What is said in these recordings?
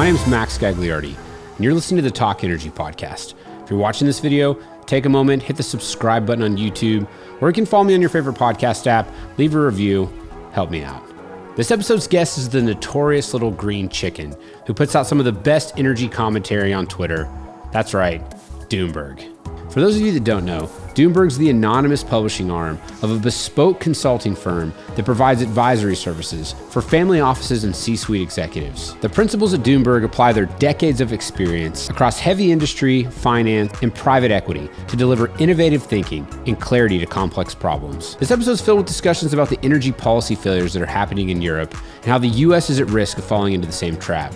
My name is Max Gagliardi, and you're listening to the Talk Energy podcast. If you're watching this video, take a moment, hit the subscribe button on YouTube, or you can follow me on your favorite podcast app, leave a review, help me out. This episode's guest is the notorious little green chicken who puts out some of the best energy commentary on Twitter. That's right, Doomberg. For those of you that don't know, Doomberg's the anonymous publishing arm of a bespoke consulting firm that provides advisory services for family offices and C-suite executives. The principals at Doomberg apply their decades of experience across heavy industry, finance, and private equity to deliver innovative thinking and clarity to complex problems. This episode is filled with discussions about the energy policy failures that are happening in Europe and how the US is at risk of falling into the same trap.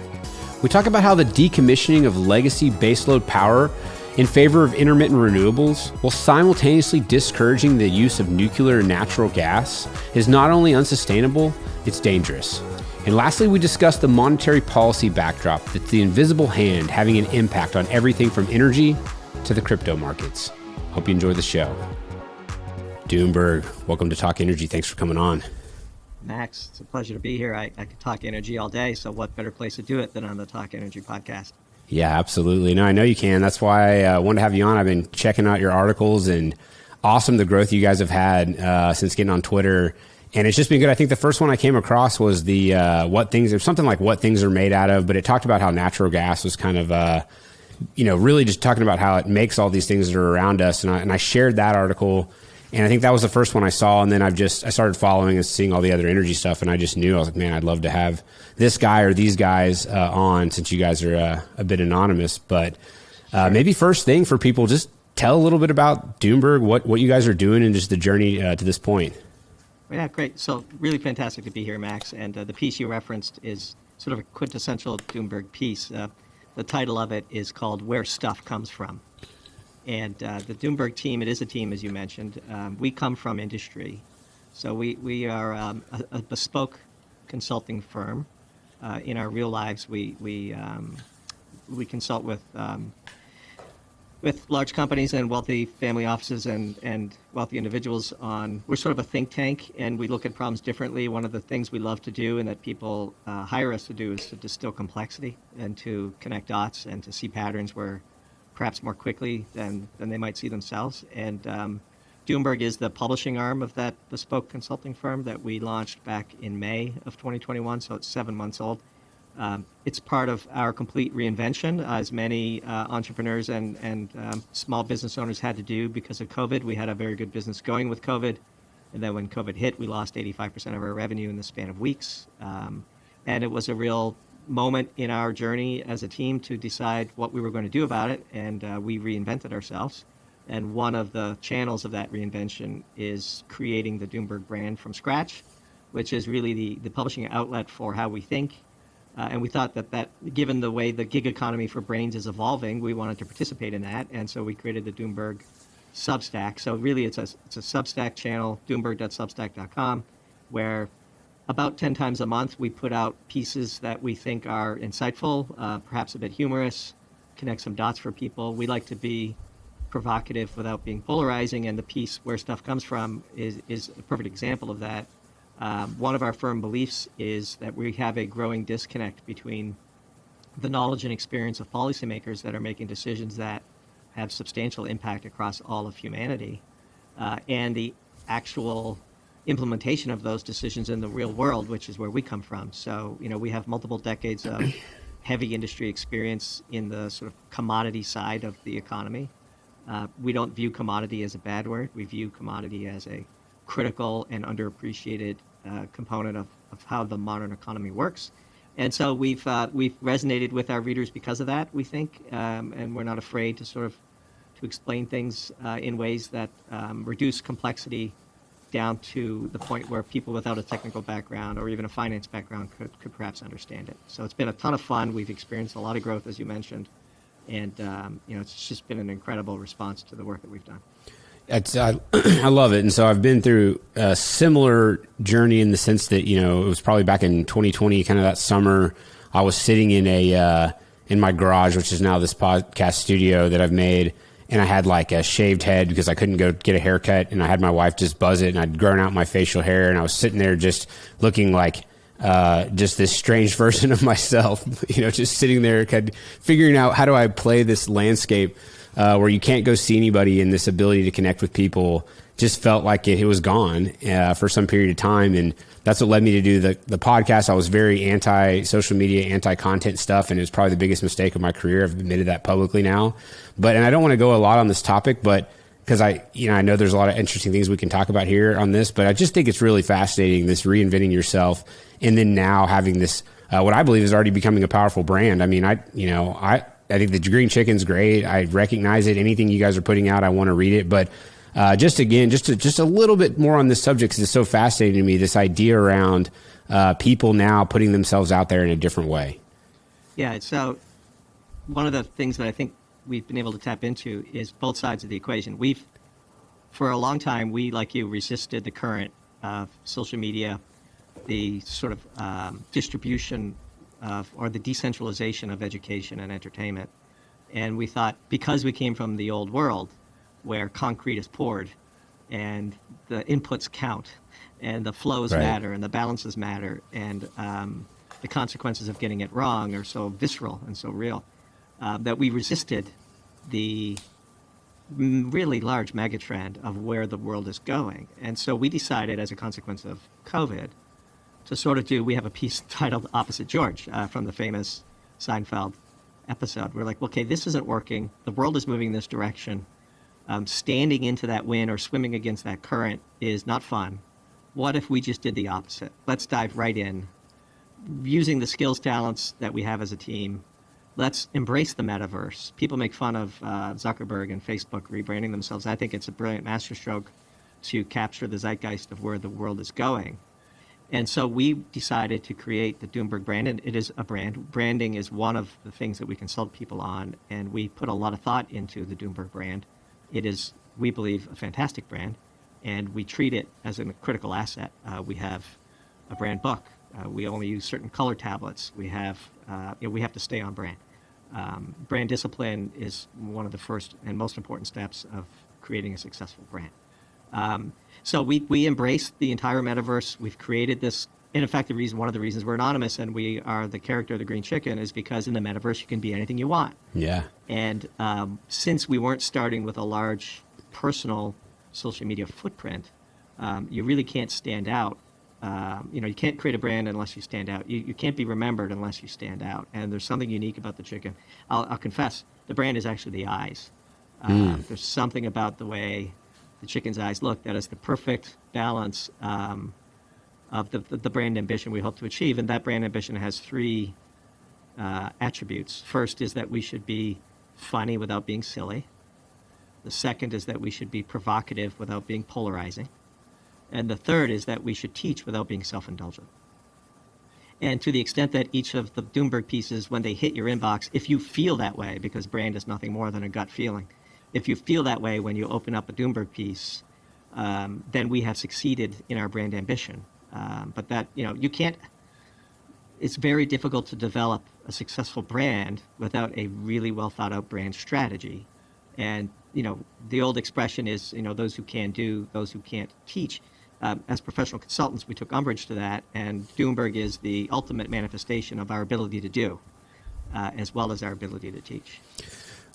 We talk about how the decommissioning of legacy baseload power in favor of intermittent renewables, while simultaneously discouraging the use of nuclear and natural gas, is not only unsustainable, it's dangerous. And lastly, we discuss the monetary policy backdrop that's the invisible hand having an impact on everything from energy to the crypto markets. Hope you enjoy the show. Doomberg, welcome to Talk Energy. Thanks for coming on. Max, it's a pleasure to be here. I could talk energy all day, so what better place to do it than on the Talk Energy podcast? Yeah, absolutely. No, I know you can. That's why I wanted to have you on. I've been checking out your articles, and awesome the growth you guys have had since getting on Twitter. And it's just been good. I think the first one I came across was the what things are made out of, but it talked about how natural gas was kind of, really just talking about how it makes all these things that are around us. And I shared that article. And I think that was the first one I saw. And then I started following and seeing all the other energy stuff. And I just knew, I was like, man, I'd love to have this guy or these guys on, since you guys are a bit anonymous. But maybe first thing for people, just tell a little bit about Doomberg, what you guys are doing and just the journey to this point. Yeah, great. So really fantastic to be here, Max. And the piece you referenced is sort of a quintessential Doomberg piece. The title of it is called Where Stuff Comes From. And the Doomberg team, it is a team, as you mentioned. We come from industry. So we are a bespoke consulting firm. In our real lives, we consult with large companies and wealthy family offices and wealthy individuals on, we're sort of a think tank, and we look at problems differently. One of the things we love to do and that people hire us to do is to distill complexity and to connect dots and to see patterns where perhaps more quickly than they might see themselves. And Doomberg is the publishing arm of that bespoke consulting firm that we launched back in May of 2021, so it's 7 months old. It's part of our complete reinvention, as many entrepreneurs and small business owners had to do because of COVID. We had a very good business going with COVID, and then when COVID hit, we lost 85% of our revenue in the span of weeks. And it was a real moment in our journey as a team to decide what we were going to do about it, and we reinvented ourselves. And one of the channels of that reinvention is creating the Doomberg brand from scratch, which is really the publishing outlet for how we think. And we thought that given the way the gig economy for brains is evolving, we wanted to participate in that, and so we created the Doomberg Substack. So really it's a Substack channel, doomberg.substack.com, where about 10 times a month, we put out pieces that we think are insightful, perhaps a bit humorous, connect some dots for people. We like to be provocative without being polarizing, and the piece Where Stuff Comes From is a perfect example of that. One of our firm beliefs is that we have a growing disconnect between the knowledge and experience of policymakers that are making decisions that have substantial impact across all of humanity, and the actual implementation of those decisions in the real world, which is where we come from. So, we have multiple decades of heavy industry experience in the sort of commodity side of the economy. We don't view commodity as a bad word. We view commodity as a critical and underappreciated component of how the modern economy works. And so we've resonated with our readers because of that, we think, and we're not afraid to explain things in ways that reduce complexity down to the point where people without a technical background or even a finance background could perhaps understand it. So it's been a ton of fun. We've experienced a lot of growth, as you mentioned, and it's just been an incredible response to the work that we've done. I love it. And so I've been through a similar journey in the sense that, it was probably back in 2020, kind of that summer, I was sitting in my garage, which is now this podcast studio that I've made. And I had like a shaved head because I couldn't go get a haircut, and I had my wife just buzz it, and I'd grown out my facial hair, and I was sitting there just looking like just this strange version of myself, just sitting there kind of figuring out how do I play this landscape where you can't go see anybody, and this ability to connect with people just felt like it was gone for some period of time. And that's what led me to do the podcast. I was very anti-social media, anti-content stuff, and it was probably the biggest mistake of my career. I've admitted that publicly now. And I don't want to go a lot on this topic, but because I know there's a lot of interesting things we can talk about here on this, but I just think it's really fascinating, this reinventing yourself, and then now having this, what I believe is already becoming a powerful brand. I mean, I think the green chicken's great. I recognize it. Anything you guys are putting out, I want to read it. But just a little bit more on this subject, because it's so fascinating to me, this idea around people now putting themselves out there in a different way. Yeah, so one of the things that I think we've been able to tap into is both sides of the equation. For a long time, we, like you, resisted the current of social media, the sort of distribution or the decentralization of education and entertainment. And we thought, because we came from the old world where concrete is poured and the inputs count and the flows matter and the balances matter, and the consequences of getting it wrong are so visceral and so real, that we resisted the really large megatrend of where the world is going. And so we decided, as a consequence of COVID, to sort of we have a piece titled Opposite George from the famous Seinfeld episode. We're like, okay, this isn't working. The world is moving in this direction. Standing into that wind or swimming against that current is not fun. What if we just did the opposite? Let's dive right in. Using the skills, talents that we have as a team, let's embrace the metaverse. People make fun of Zuckerberg and Facebook rebranding themselves. I think it's a brilliant masterstroke to capture the zeitgeist of where the world is going. And so we decided to create the Doomberg brand, and it is a brand. Branding is one of the things that we consult people on, and we put a lot of thought into the Doomberg brand. It is, we believe, a fantastic brand, and we treat it as a critical asset. We have a brand book. We only use certain color tablets. We have to stay on brand. Brand discipline is one of the first and most important steps of creating a successful brand. So we embrace the entire metaverse. We've created this. And in fact, one of the reasons we're anonymous and we are the character of the green chicken is because in the metaverse, you can be anything you want. Yeah. And since we weren't starting with a large personal social media footprint, you really can't stand out. You can't create a brand unless you stand out. You can't be remembered unless you stand out. And there's something unique about the chicken. I'll confess, the brand is actually the eyes. There's something about the way the chicken's eyes look that is the perfect balance of the brand ambition we hope to achieve. And that brand ambition has three attributes. First is that we should be funny without being silly. The second is that we should be provocative without being polarizing. And the third is that we should teach without being self-indulgent. And to the extent that each of the Doomberg pieces, when they hit your inbox, if you feel that way, because brand is nothing more than a gut feeling, if you feel that way when you open up a Doomberg piece, then we have succeeded in our brand ambition. But that, you can't, it's very difficult to develop a successful brand without a really well thought out brand strategy. And, the old expression is, those who can do, those who can't teach. As professional consultants, we took umbrage to that, and Doomberg is the ultimate manifestation of our ability to do, as well as our ability to teach.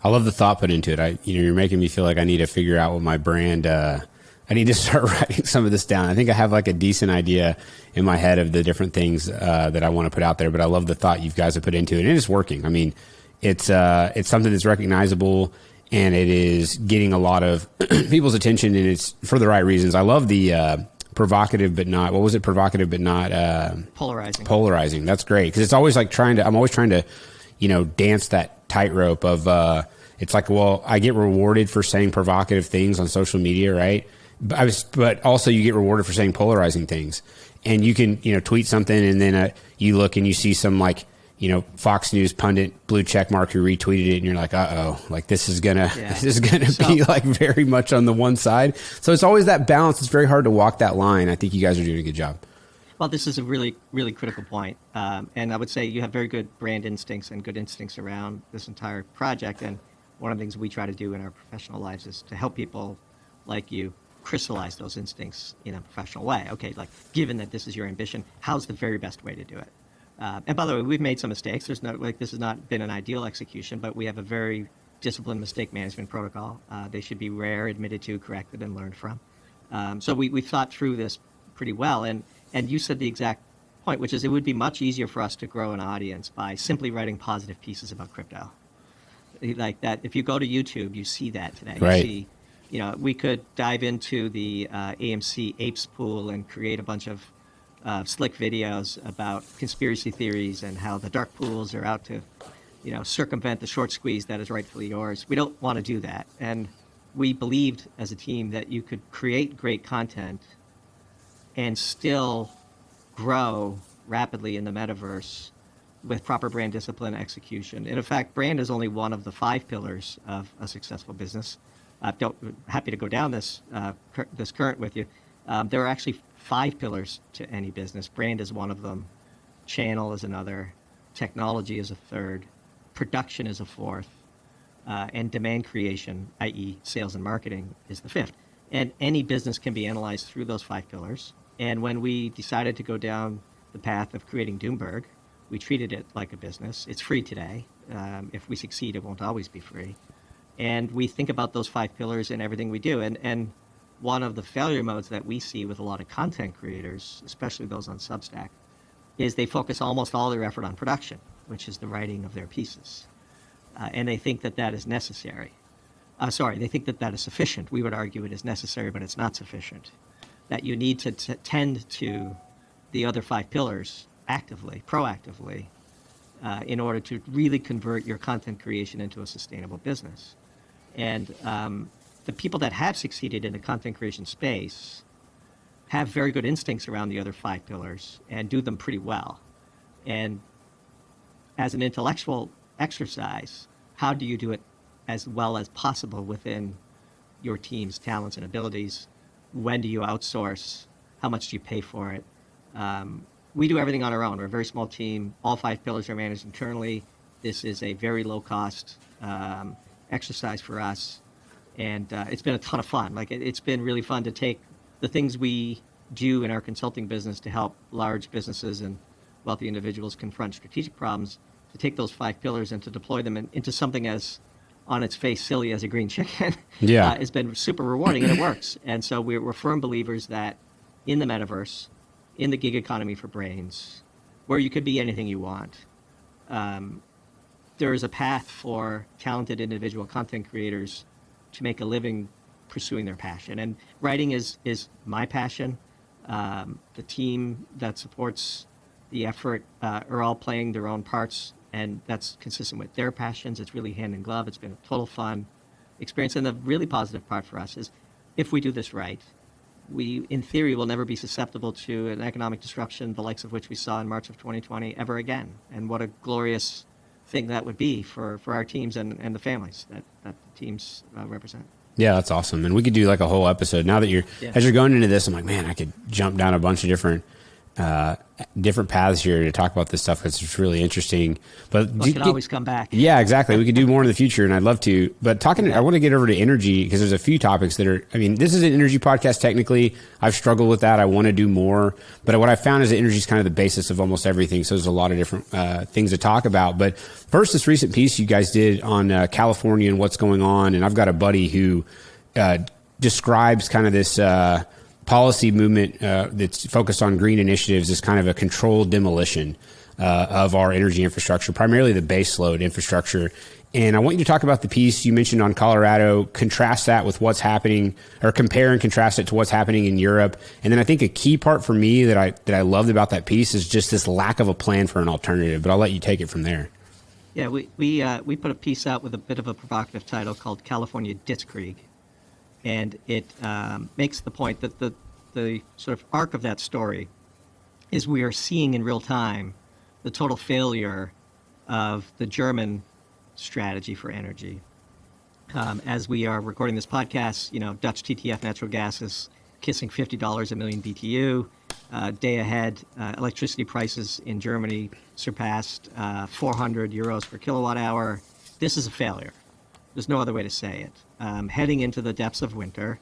I love the thought put into it. You're making me feel like I need to figure out what my brand, I need to start writing some of this down. I think I have like a decent idea in my head of the different things that I want to put out there, but I love the thought you guys have put into it, and it's working. I mean, it's something that's recognizable, and it is getting a lot of people's attention, and it's for the right reasons. I love the provocative, but not, what was it? Provocative, but not polarizing. Polarizing. That's great, because it's always like I'm always trying to, dance that tightrope of, it's like, well, I get rewarded for saying provocative things on social media, right? But also you get rewarded for saying polarizing things. And you can, tweet something, and then you look and you see some Fox News pundit blue check mark who retweeted it, and you're like, like this is gonna be like very much on the one side. So it's always that balance. It's very hard to walk that line. I think you guys are doing a good job. Well, this is a really, really critical point. And I would say you have very good brand instincts and good instincts around this entire project. And one of the things we try to do in our professional lives is to help people like you crystallize those instincts in a professional way. Okay, like given that this is your ambition, how's the very best way to do it? And by the way, we've made some mistakes. There's no like this has not been an ideal execution, but we have a very disciplined mistake management protocol. They should be rare, admitted to, corrected, and learned from. So we've thought through this pretty well. And you said the exact point, which is it would be much easier for us to grow an audience by simply writing positive pieces about crypto. Like that, if you go to YouTube, you see that today. Right. You see, we could dive into the AMC Apes pool and create a bunch of slick videos about conspiracy theories and how the dark pools are out to, circumvent the short squeeze that is rightfully yours. We don't want to do that. And we believed as a team that you could create great content and still grow rapidly in the metaverse with proper brand discipline execution. And in fact, brand is only one of the 5 pillars of a successful business. Happy to go down this current with you. There are actually 5 pillars to any business. Brand is one of them. Channel is another. Technology is a third. Production is a fourth. And demand creation, i.e. sales and marketing, is the fifth. And any business can be analyzed through those 5 pillars. And when we decided to go down the path of creating Doomberg, we treated it like a business. It's free today. If we succeed, it won't always be free. And we think about those 5 pillars in everything we do. And one of the failure modes that we see with a lot of content creators, especially those on Substack, is they focus almost all their effort on production, which is the writing of their pieces. And they think that that is necessary. They think that that is sufficient. We would argue it is necessary, but it's not sufficient. That you need to tend to the other 5 pillars actively, proactively, in order to really convert your content creation into a sustainable business. And the people that have succeeded in the content creation space have very good instincts around the other 5 pillars and do them pretty well. And as an intellectual exercise, how do you do it as well as possible within your team's talents and abilities? When do you outsource? How much do you pay for it? We do everything on our own. We're a very small team. All 5 pillars are managed internally. This is a very low cost exercise for us. And it's been a ton of fun. Like it's been really fun to take the things we do in our consulting business to help large businesses and wealthy individuals confront strategic problems, to take those 5 pillars and to deploy them into something as on its face silly as a green chicken. Yeah. It's been super rewarding and it works. And so we're firm believers that in the metaverse, in the gig economy for brains, where you could be anything you want, there is a path for talented individual content creators to make a living pursuing their passion. And writing is my passion. The team that supports the effort are all playing their own parts, and that's consistent with their passions. It's really hand in glove. It's been a total fun experience. And the really positive part for us is if we do this right, we, in theory, will never be susceptible to an economic disruption, the likes of which we saw in March of 2020, ever again. And what a glorious thing that would be for our teams and the families that the teams represent. Yeah, that's awesome. And we could do like a whole episode. Now that as you're going into this, I'm like, man, I could jump down a bunch of different paths here to talk about this stuff because it's really interesting. But you can always come back. Yeah, exactly. We could do more in the future, and I'd love to. But I want to get over to energy because there's a few topics that are. I mean, this is an energy podcast. Technically, I've struggled with that. I want to do more, but what I found is that energy is kind of the basis of almost everything. So there's a lot of different things to talk about. But first, this recent piece you guys did on California and what's going on, and I've got a buddy who describes kind of this. Policy movement that's focused on green initiatives is kind of a controlled demolition of our energy infrastructure, primarily the baseload infrastructure. And I want you to talk about the piece you mentioned on Colorado, contrast that with what's happening, or compare and contrast it to what's happening in Europe. And then I think a key part for me that I loved about that piece is just this lack of a plan for an alternative. But I'll let you take it from there. Yeah, we put a piece out with a bit of a provocative title called California Discouraging. And it makes the point that the sort of arc of that story is we are seeing in real time the total failure of the German strategy for energy. As we are recording this podcast, Dutch TTF natural gas is kissing $50 a million BTU. Day ahead, electricity prices in Germany surpassed 400 euros per kilowatt hour. This is a failure. There's no other way to say it. Heading into the depths of winter,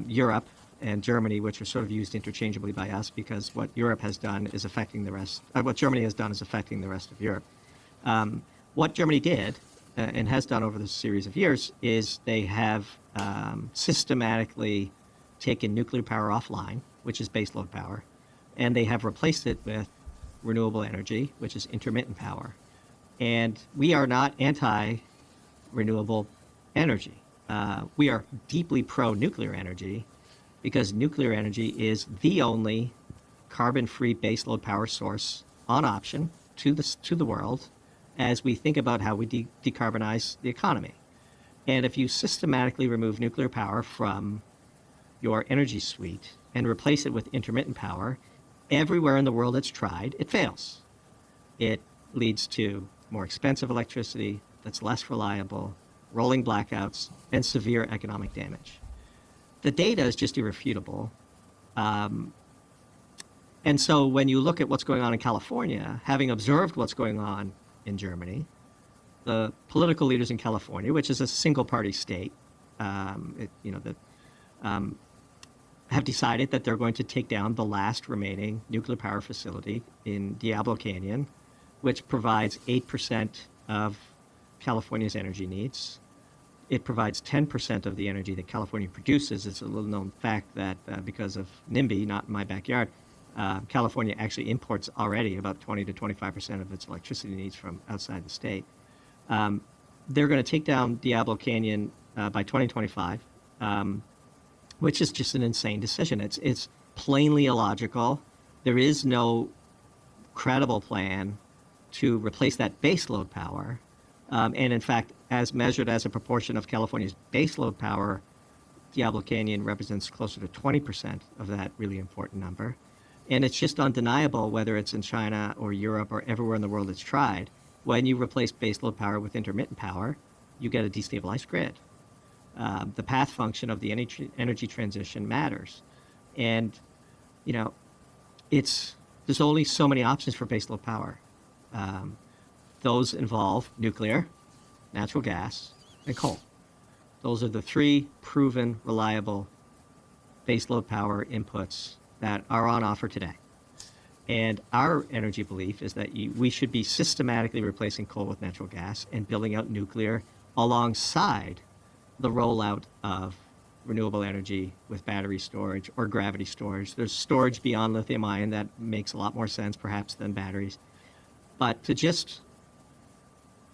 Europe and Germany, which are sort of used interchangeably by us because what Europe has done is affecting the rest. What Germany has done is affecting the rest of Europe. What Germany did and has done over the series of years is they have systematically taken nuclear power offline, which is baseload power, and they have replaced it with renewable energy, which is intermittent power. And we are not anti-renewable energy. We are deeply pro-nuclear energy because nuclear energy is the only carbon-free baseload power source on option to the world as we think about how we decarbonize the economy. And if you systematically remove nuclear power from your energy suite and replace it with intermittent power, everywhere in the world it's tried, it fails. It leads to more expensive electricity that's less reliable, rolling blackouts, and severe economic damage. The data is just irrefutable. And so when you look at what's going on in California, having observed what's going on in Germany, the political leaders in California, which is a single-party state, have decided that they're going to take down the last remaining nuclear power facility in Diablo Canyon, which provides 8% of California's energy needs. It provides 10% of the energy that California produces. It's a little-known fact that because of NIMBY, not in my backyard, California actually imports already about 20 to 25% of its electricity needs from outside the state. They're going to take down Diablo Canyon by 2025, which is just an insane decision. It's plainly illogical. There is no credible plan to replace that baseload power. And in fact, as measured as a proportion of California's baseload power, Diablo Canyon represents closer to 20% of that really important number. And it's just undeniable, whether it's in China or Europe or everywhere in the world it's tried, when you replace baseload power with intermittent power, you get a destabilized grid. The path function of the energy transition matters. And, there's only so many options for baseload power. Those involve nuclear, natural gas, and coal. Those are the three proven, reliable baseload power inputs that are on offer today. And our energy belief is that we should be systematically replacing coal with natural gas and building out nuclear alongside the rollout of renewable energy with battery storage or gravity storage. There's storage beyond lithium ion that makes a lot more sense perhaps than batteries. But to just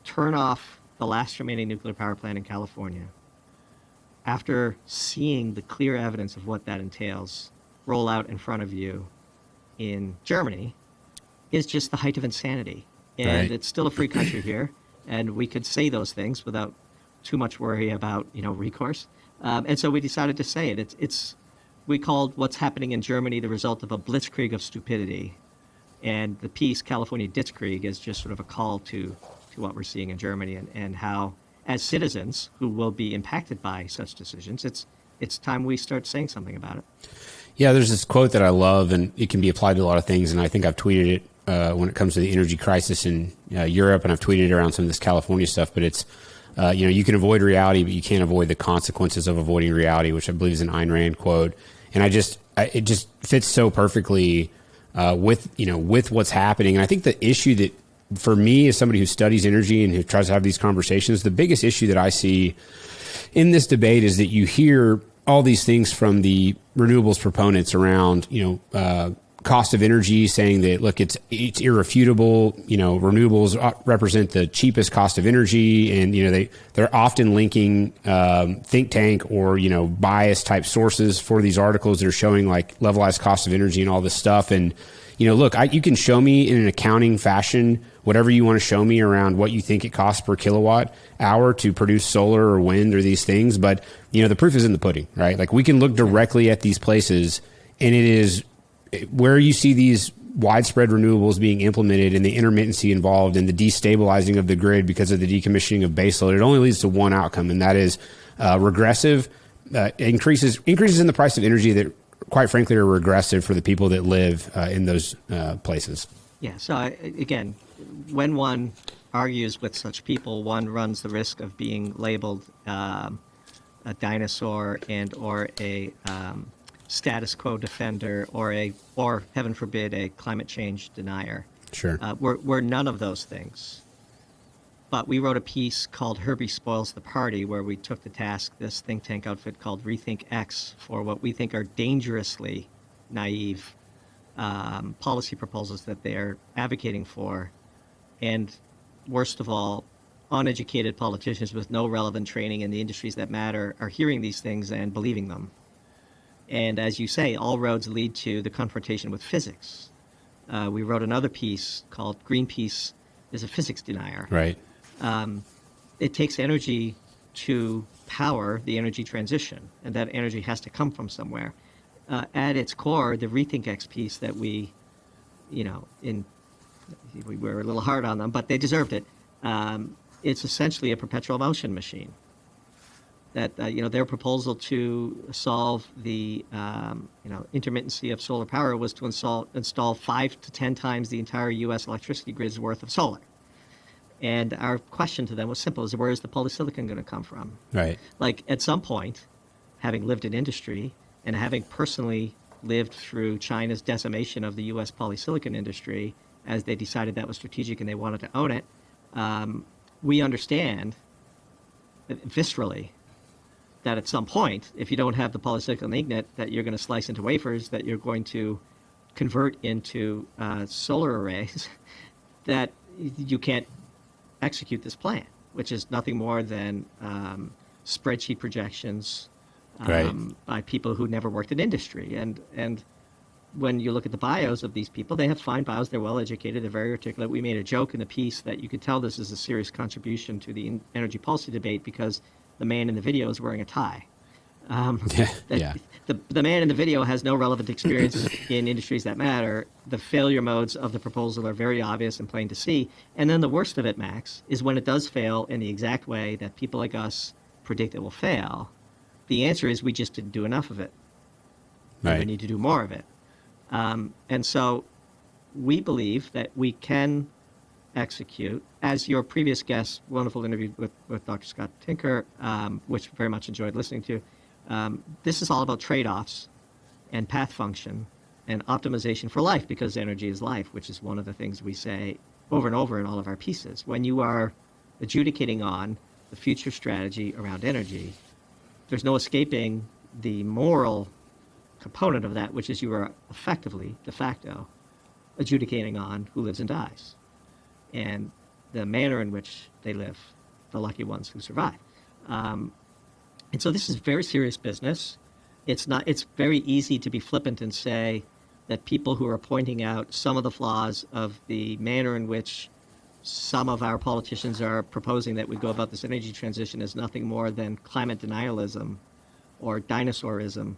turn off the last remaining nuclear power plant in California, after seeing the clear evidence of what that entails roll out in front of you in Germany, is just the height of insanity. And Right. It's still a free country here, and we could say those things without too much worry about recourse. And so we decided to say it. We called what's happening in Germany the result of a blitzkrieg of stupidity. And the piece, California Ditzkrieg, is just sort of a call to what we're seeing in Germany and how, as citizens who will be impacted by such decisions, it's time we start saying something about it. Yeah, there's this quote that I love, and it can be applied to a lot of things, and I think I've tweeted it when it comes to the energy crisis in Europe, and I've tweeted it around some of this California stuff, but it's, you can avoid reality, but you can't avoid the consequences of avoiding reality, which I believe is an Ayn Rand quote. And it just fits so perfectly with what's happening. And I think the issue that, for me, as somebody who studies energy and who tries to have these conversations, the biggest issue that I see in this debate is that you hear all these things from the renewables proponents around, cost of energy, saying that, look, it's irrefutable. Renewables represent the cheapest cost of energy, and they're often linking think tank or bias type sources for these articles that are showing like levelized cost of energy and all this stuff. And look, you can show me in an accounting fashion whatever you want to show me around what you think it costs per kilowatt hour to produce solar or wind or these things. But, the proof is in the pudding, right? Like, we can look directly at these places, and it is where you see these widespread renewables being implemented and the intermittency involved and the destabilizing of the grid because of the decommissioning of baseload. It only leads to one outcome, and that is regressive increases in the price of energy that, quite frankly, are regressive for the people that live in those places. Yeah. So again, when one argues with such people, one runs the risk of being labeled a dinosaur and or a status quo defender or heaven forbid a climate change denier. Sure. We're none of those things. But we wrote a piece called Herbie Spoils the Party, where we took to task this think tank outfit called Rethink X for what we think are dangerously naive policy proposals that they are advocating for. And worst of all, uneducated politicians with no relevant training in the industries that matter are hearing these things and believing them. And as you say, all roads lead to the confrontation with physics. We wrote another piece called Greenpeace is a physics denier. Right. It takes energy to power the energy transition, and that energy has to come from somewhere. At its core, the Rethink X piece that we were a little hard on them, but they deserved it. It's essentially a perpetual motion machine. That their proposal to solve the intermittency of solar power was to install 5 to 10 times the entire U.S. electricity grid's worth of solar. And our question to them was simple: where is the polysilicon going to come from? Right. Like at some point, having lived in industry and having personally lived through China's decimation of the U.S. polysilicon industry, as they decided that was strategic and they wanted to own it, we understand viscerally that at some point, if you don't have the polysilicon ignite that you're going to slice into wafers, that you're going to convert into solar arrays, that you can't execute this plan, which is nothing more than spreadsheet projections by people who never worked in industry. And when you look at the bios of these people, they have fine bios, they're well educated, they're very articulate. We made a joke in the piece that you could tell this is a serious contribution to the energy policy debate because the man in the video is wearing a tie. The man in the video has no relevant experience in industries that matter. The failure modes of the proposal are very obvious and plain to see. And then the worst of it, Max, is when it does fail in the exact way that people like us predict it will fail, the answer is we just didn't do enough of it. Right. We need to do more of it. And so we believe that we can execute, as your previous guest, wonderful interview with Dr. Scott Tinker, which very much enjoyed listening to. This is all about trade-offs and path function and optimization for life, because energy is life, which is one of the things we say over and over in all of our pieces. When you are adjudicating on the future strategy around energy, there's no escaping the moral component of that, which is you are effectively, de facto, adjudicating on who lives and dies and the manner in which they live, the lucky ones who survive. And so this is very serious business. It's very easy to be flippant and say that people who are pointing out some of the flaws of the manner in which some of our politicians are proposing that we go about this energy transition is nothing more than climate denialism or dinosaurism.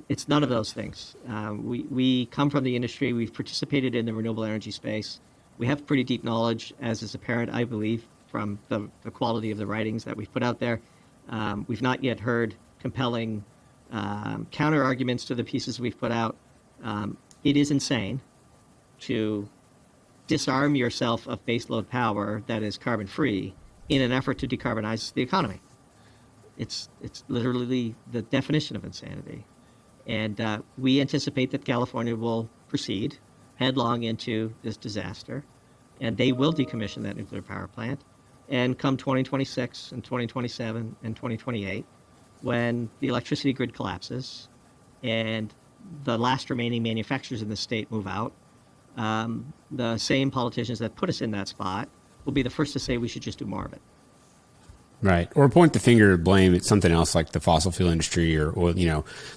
It's none of those things. We come from the industry. We've participated in the renewable energy space. We have pretty deep knowledge, as is apparent, I believe, from the quality of the writings that we've put out there. We've not yet heard compelling counter arguments to the pieces we've put out. It is insane to disarm yourself of baseload power that is carbon free in an effort to decarbonize the economy. It's literally the definition of insanity. And we anticipate that California will proceed headlong into this disaster, and they will decommission that nuclear power plant. And come 2026 and 2027 and 2028, when the electricity grid collapses and the last remaining manufacturers in the state move out, the same politicians that put us in that spot will be the first to say we should just do more of it. Right. Or point the finger, blame at something else like the fossil fuel industry or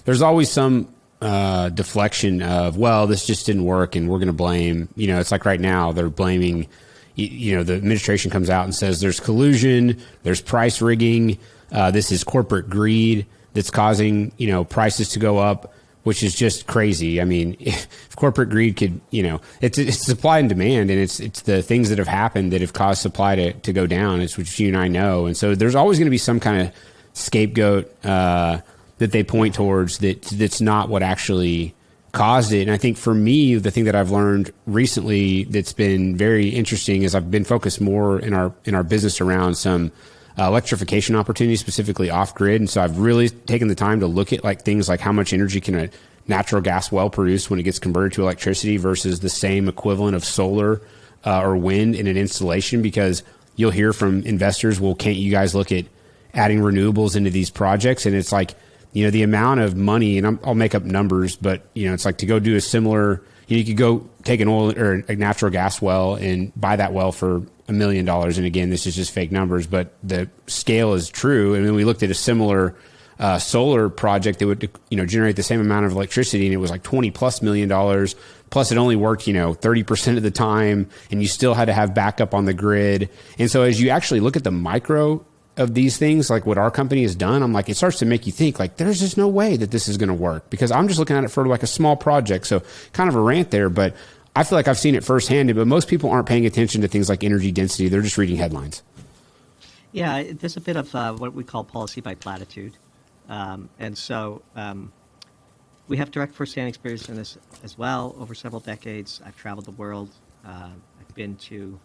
there's always some deflection of, well, this just didn't work and we're going to blame, it's like right now they're blaming, the administration comes out and says there's collusion, there's price rigging, this is corporate greed that's causing, prices to go up, which is just crazy. I mean, if corporate greed could, it's supply and demand, and it's the things that have happened that have caused supply to go down. It's which you and I know. And so there's always going to be some kind of scapegoat that they point towards that's not what actually caused it. And I think for me, the thing that I've learned recently that's been very interesting is I've been focused more in our business around some electrification opportunities, specifically off grid. And so I've really taken the time to look at like things like how much energy can a natural gas well produce when it gets converted to electricity versus the same equivalent of solar or wind in an installation, because you'll hear from investors, well, can't you guys look at adding renewables into these projects? And it's like, the amount of money, and I'll make up numbers, but it's like to go do a similar, you could go take an oil or a natural gas well and buy that well for $1 million. And again, this is just fake numbers, but the scale is true. And then we looked at a similar solar project that would, generate the same amount of electricity, and it was like $20+ million. Plus it only worked, 30% of the time, and you still had to have backup on the grid. And so as you actually look at the micro of these things, like what our company has done, I'm like, it starts to make you think like, there's just no way that this is going to work, because I'm just looking at it for like a small project. So kind of a rant there, but I feel like I've seen it firsthand, but most people aren't paying attention to things like energy density. They're just reading headlines. Yeah, there's a bit of what we call policy by platitude. And so we have direct firsthand experience in this as well over several decades. I've traveled the world. I've been to,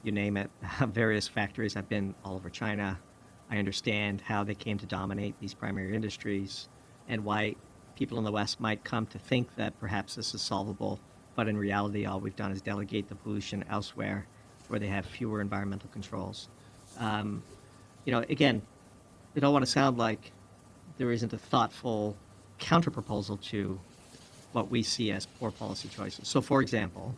you name it, various factories. I've been all over China. I understand how they came to dominate these primary industries and why people in the West might come to think that perhaps this is solvable. But in reality, all we've done is delegate the pollution elsewhere where they have fewer environmental controls. Again, I don't want to sound like there isn't a thoughtful counterproposal to what we see as poor policy choices. So, for example,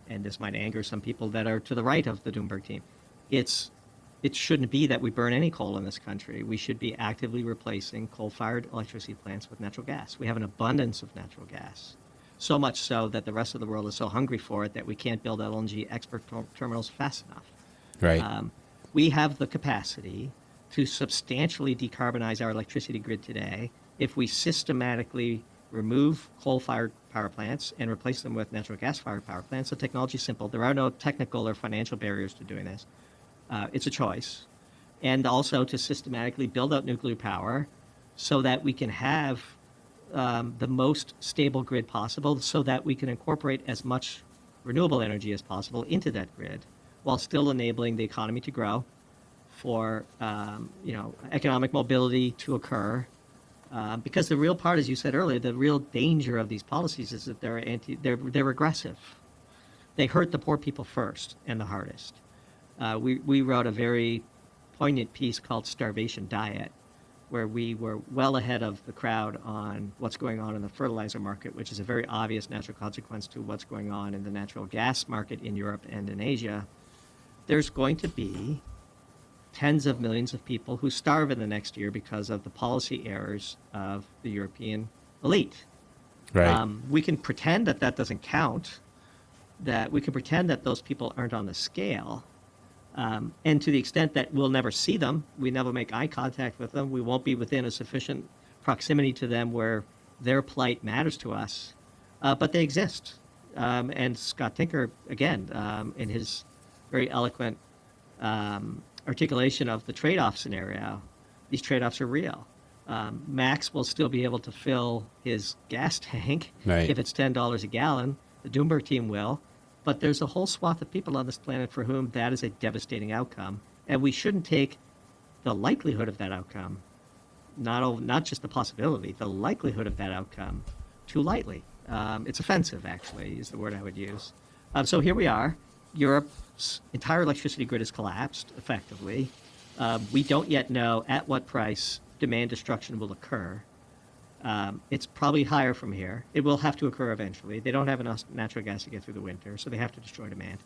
and this might anger some people that are to the right of the Doomberg team, it shouldn't be that we burn any coal in this country. We should be actively replacing coal-fired electricity plants with natural gas. We have an abundance of natural gas, so much so that the rest of the world is so hungry for it that we can't build LNG export terminals fast enough. Right. We have the capacity to substantially decarbonize our electricity grid today if we systematically remove coal-fired power plants and replace them with natural gas-fired power plants. The technology is simple. There are no technical or financial barriers to doing this. It's a choice. And also to systematically build out nuclear power so that we can have the most stable grid possible, so that we can incorporate as much renewable energy as possible into that grid while still enabling the economy to grow, for economic mobility to occur, because the real part, as you said earlier, the real danger of these policies is that they're regressive. They hurt the poor people first and the hardest. We wrote a very poignant piece called "Starvation Diet," where we were well ahead of the crowd on what's going on in the fertilizer market, which is a very obvious natural consequence to what's going on in the natural gas market in Europe and in Asia. There's going to be tens of millions of people who starve in the next year because of the policy errors of the European elite. Right. We can pretend that doesn't count, that we can pretend that those people aren't on the scale. And to the extent that we'll never see them, we never make eye contact with them, we won't be within a sufficient proximity to them where their plight matters to us, but they exist. And Scott Tinker, again, in his very eloquent articulation of the trade-off scenario, these trade-offs are real. Max will still be able to fill his gas tank if it's $10 a gallon. The Doomberg team will. But there's a whole swath of people on this planet for whom that is a devastating outcome. And we shouldn't take the likelihood of that outcome, not just the possibility, the likelihood of that outcome, too lightly. It's offensive, actually, is the word I would use. So here we are. Europe's entire electricity grid has collapsed, effectively. We don't yet know at what price demand destruction will occur. It's probably higher from here. It will have to occur eventually. They don't have enough natural gas to get through the winter, so they have to destroy demand.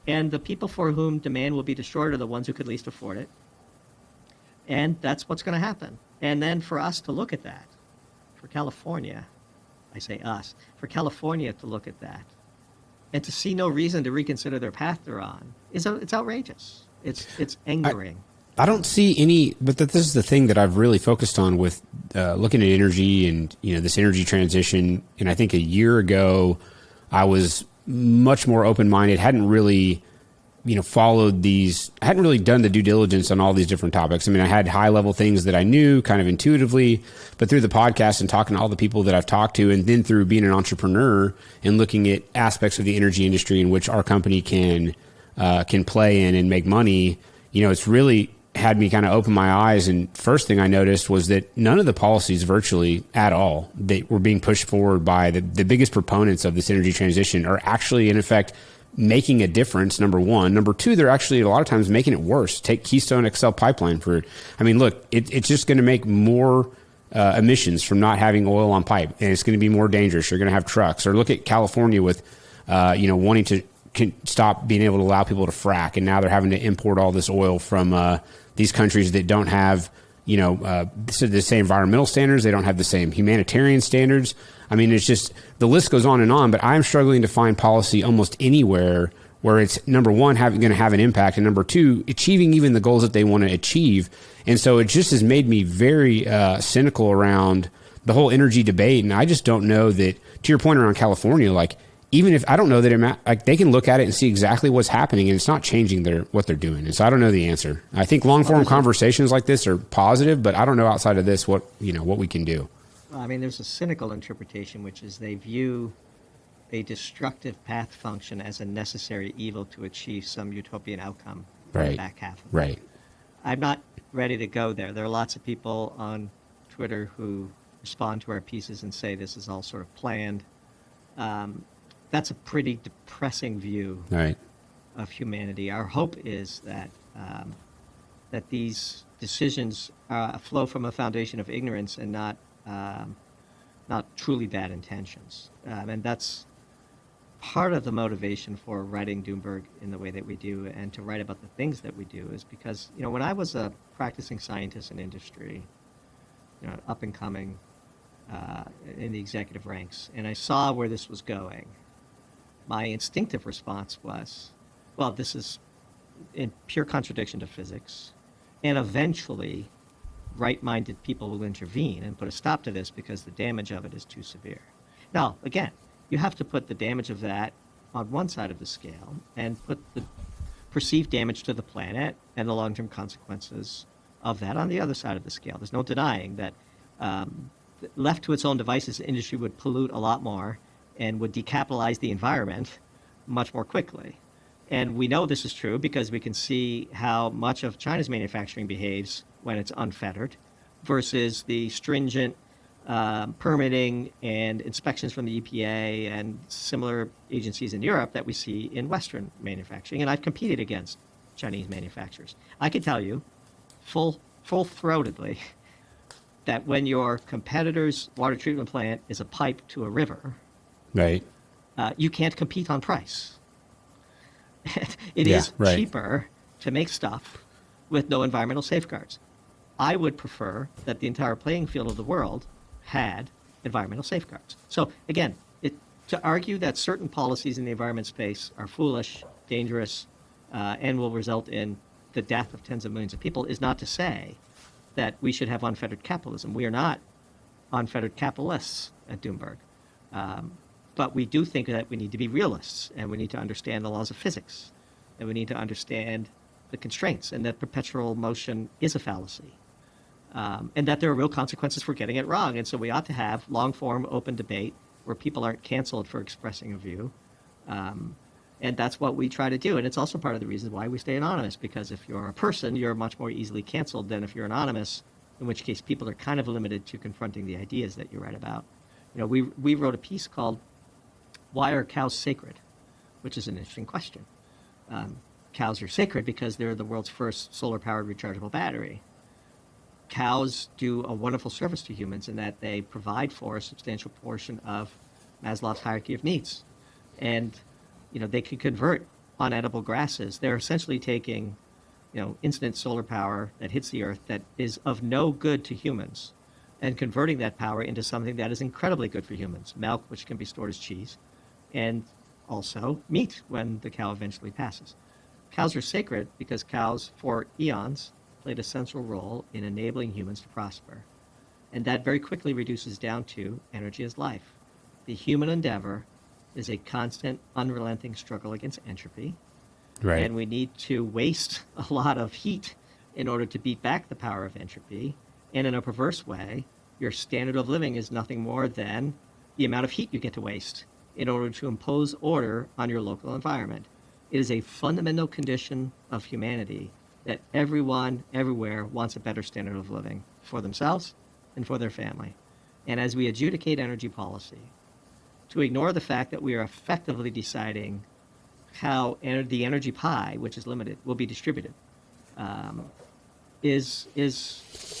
And the people for whom demand will be destroyed are the ones who could least afford it. And that's what's going to happen. And then for us to look at that, for California, I say us, for California to look at that, and to see no reason to reconsider their path they're on, it's outrageous. It's angering. I don't see any, but this is the thing that I've really focused on with looking at energy and this energy transition. And I think a year ago, I was much more open-minded. Hadn't really, followed these. I hadn't really done the due diligence on all these different topics. I mean, I had high-level things that I knew kind of intuitively, but through the podcast and talking to all the people that I've talked to, and then through being an entrepreneur and looking at aspects of the energy industry in which our company can play in and make money, it's really had me kind of open my eyes. And first thing I noticed was that none of the policies virtually at all that were being pushed forward by the biggest proponents of this energy transition are actually in effect making a difference, number one. Number two, they're actually a lot of times making it worse. Take Keystone XL pipeline look, it's just going to make more emissions from not having oil on pipe, and it's going to be more dangerous. You're going to have trucks. Or look at California with, wanting to stop being able to allow people to frack, and now they're having to import all this oil from these countries that don't have, the same environmental standards. They don't have the same humanitarian standards. I mean, it's just, the list goes on, but I'm struggling to find policy almost anywhere where it's, number one, going to have an impact, and number two, achieving even the goals that they want to achieve. And so it just has made me very cynical around the whole energy debate. And I just don't know that, to your point around California, like, even if I don't know that they can look at it and see exactly what's happening, and it's not changing what they're doing. And so I don't know the answer. I think long form conversations like this are positive, but I don't know outside of this what we can do. I mean, there's a cynical interpretation, which is they view a destructive path function as a necessary evil to achieve some utopian outcome. Right. In the back half. Right. I'm not ready to go there. There are lots of people on Twitter who respond to our pieces and say this is all sort of planned. That's a pretty depressing view of humanity. Our hope is that that these decisions flow from a foundation of ignorance and not truly bad intentions. And that's part of the motivation for writing Doomberg in the way that we do, and to write about the things that we do, is because, when I was a practicing scientist in industry, up and coming in the executive ranks, and I saw where this was going, my instinctive response was, well, this is in pure contradiction to physics, and eventually right-minded people will intervene and put a stop to this because the damage of it is too severe. Now, again, you have to put the damage of that on one side of the scale and put the perceived damage to the planet and the long-term consequences of that on the other side of the scale. There's no denying that left to its own devices, the industry would pollute a lot more and would decapitalize the environment much more quickly. And we know this is true because we can see how much of China's manufacturing behaves when it's unfettered versus the stringent permitting and inspections from the EPA and similar agencies in Europe that we see in Western manufacturing. And I've competed against Chinese manufacturers. I can tell you full-throatedly that when your competitor's water treatment plant is a pipe to a river, right, you can't compete on price. It is cheaper to make stuff with no environmental safeguards. I would prefer that the entire playing field of the world had environmental safeguards. So again, to argue that certain policies in the environment space are foolish, dangerous, and will result in the death of tens of millions of people is not to say that we should have unfettered capitalism. We are not unfettered capitalists at Doomberg. But we do think that we need to be realists, and we need to understand the laws of physics, and we need to understand the constraints, and that perpetual motion is a fallacy, and that there are real consequences for getting it wrong. And so we ought to have long-form open debate where people aren't canceled for expressing a view. And that's what we try to do. And it's also part of the reason why we stay anonymous, because if you're a person, you're much more easily canceled than if you're anonymous, in which case people are kind of limited to confronting the ideas that you write about. We wrote a piece called "Why Are Cows Sacred?" which is an interesting question. Cows are sacred because they're the world's first solar-powered rechargeable battery. Cows do a wonderful service to humans in that they provide for a substantial portion of Maslow's hierarchy of needs. And, they can convert unedible grasses. They're essentially taking, instant solar power that hits the earth that is of no good to humans and converting that power into something that is incredibly good for humans. Milk, which can be stored as cheese, and also meat when the cow eventually passes. Cows are sacred because cows, for eons, played a central role in enabling humans to prosper. And that very quickly reduces down to energy as life. The human endeavor is a constant, unrelenting struggle against entropy. Right. And we need to waste a lot of heat in order to beat back the power of entropy. And in a perverse way, your standard of living is nothing more than the amount of heat you get to waste in order to impose order on your local environment. It is a fundamental condition of humanity that everyone, everywhere, wants a better standard of living for themselves and for their family. And as we adjudicate energy policy, to ignore the fact that we are effectively deciding how the energy pie, which is limited, will be distributed, is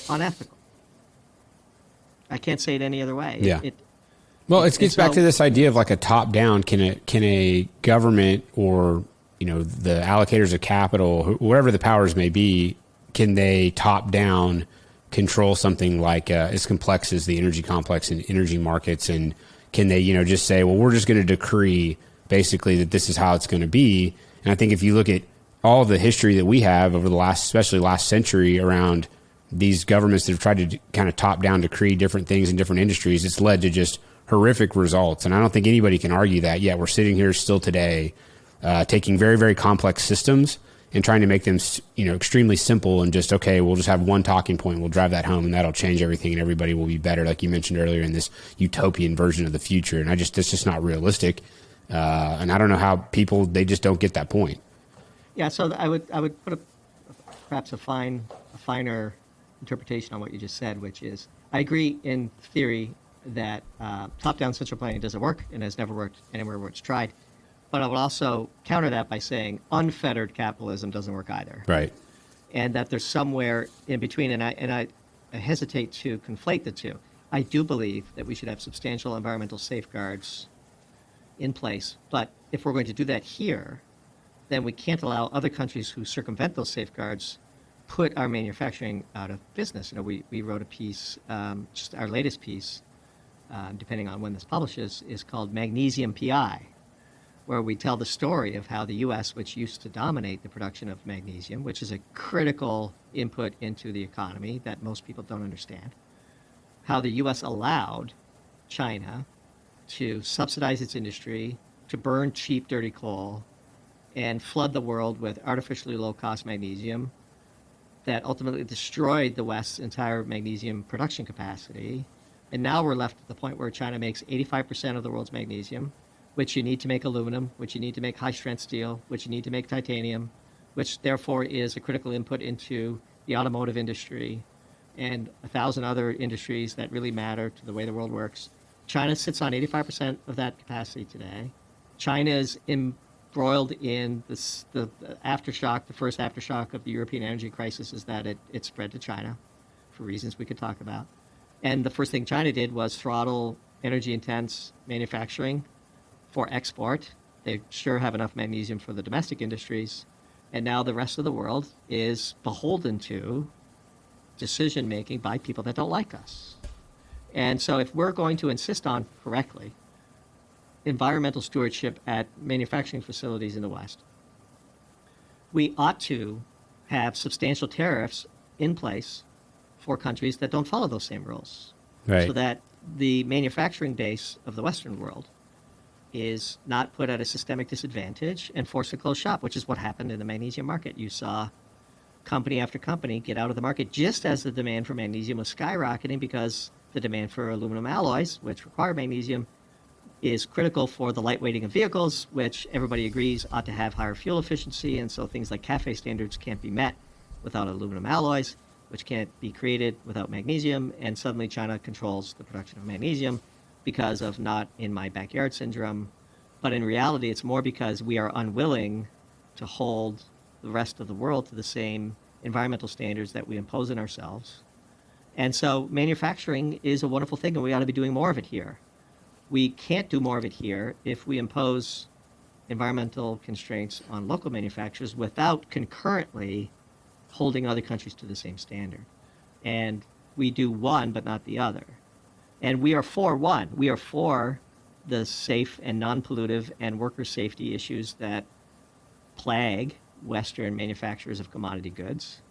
unethical. I can't say it any other way. Yeah. It gets back to this idea of like a top down. Can a government or the allocators of capital, whatever the powers may be, can they top down control something like as complex as the energy complex and energy markets? And can they just say, well, we're just going to decree basically that this is how it's going to be? And I think if you look at all of the history that we have over the especially last century around these governments that have tried to kind of top down decree different things in different industries, it's led to just horrific results. And I don't think anybody can argue that. Yet we're sitting here still today, taking very, very complex systems and trying to make them, extremely simple and just, okay, we'll just have one talking point. We'll drive that home and that'll change everything and everybody will be better. Like you mentioned earlier in this utopian version of the future. And it's just not realistic. And I don't know how they just don't get that point. Yeah. So I would put perhaps a finer interpretation on what you just said, which is I agree in theory that top-down central planning doesn't work and has never worked anywhere where it's tried. But I would also counter that by saying unfettered capitalism doesn't work either. Right. And that there's somewhere in between, and I hesitate to conflate the two. I do believe that we should have substantial environmental safeguards in place. But if we're going to do that here, then we can't allow other countries who circumvent those safeguards put our manufacturing out of business. We wrote a piece, just our latest piece, depending on when this publishes, is called Magnesium PI, where we tell the story of how the U.S., which used to dominate the production of magnesium, which is a critical input into the economy that most people don't understand, how the U.S. allowed China to subsidize its industry, to burn cheap, dirty coal, and flood the world with artificially low-cost magnesium that ultimately destroyed the West's entire magnesium production capacity. And now we're left at the point where China makes 85% of the world's magnesium, which you need to make aluminum, which you need to make high-strength steel, which you need to make titanium, which therefore is a critical input into the automotive industry and 1,000 other industries that really matter to the way the world works. China sits on 85% of that capacity today. China is embroiled in the aftershock. The first aftershock of the European energy crisis is that it spread to China for reasons we could talk about. And the first thing China did was throttle energy-intense manufacturing for export. They sure have enough magnesium for the domestic industries. And now the rest of the world is beholden to decision-making by people that don't like us. And so if we're going to insist on, correctly, environmental stewardship at manufacturing facilities in the West, we ought to have substantial tariffs in place for countries that don't follow those same rules. Right. So that the manufacturing base of the Western world is not put at a systemic disadvantage and forced to close shop, which is what happened in the magnesium market. You saw company after company get out of the market just as the demand for magnesium was skyrocketing, because the demand for aluminum alloys, which require magnesium, is critical for the lightweighting of vehicles, which everybody agrees ought to have higher fuel efficiency. And so things like CAFE standards can't be met without aluminum alloys, which can't be created without magnesium. And suddenly China controls the production of magnesium because of not in my backyard syndrome. But in reality, it's more because we are unwilling to hold the rest of the world to the same environmental standards that we impose on ourselves. And so manufacturing is a wonderful thing, and we ought to be doing more of it here. We can't do more of it here if we impose environmental constraints on local manufacturers without concurrently holding other countries to the same standard. And we do one, but not the other. And we are for one. We are for the safe and non-pollutive and worker safety issues that plague Western manufacturers of commodity goods.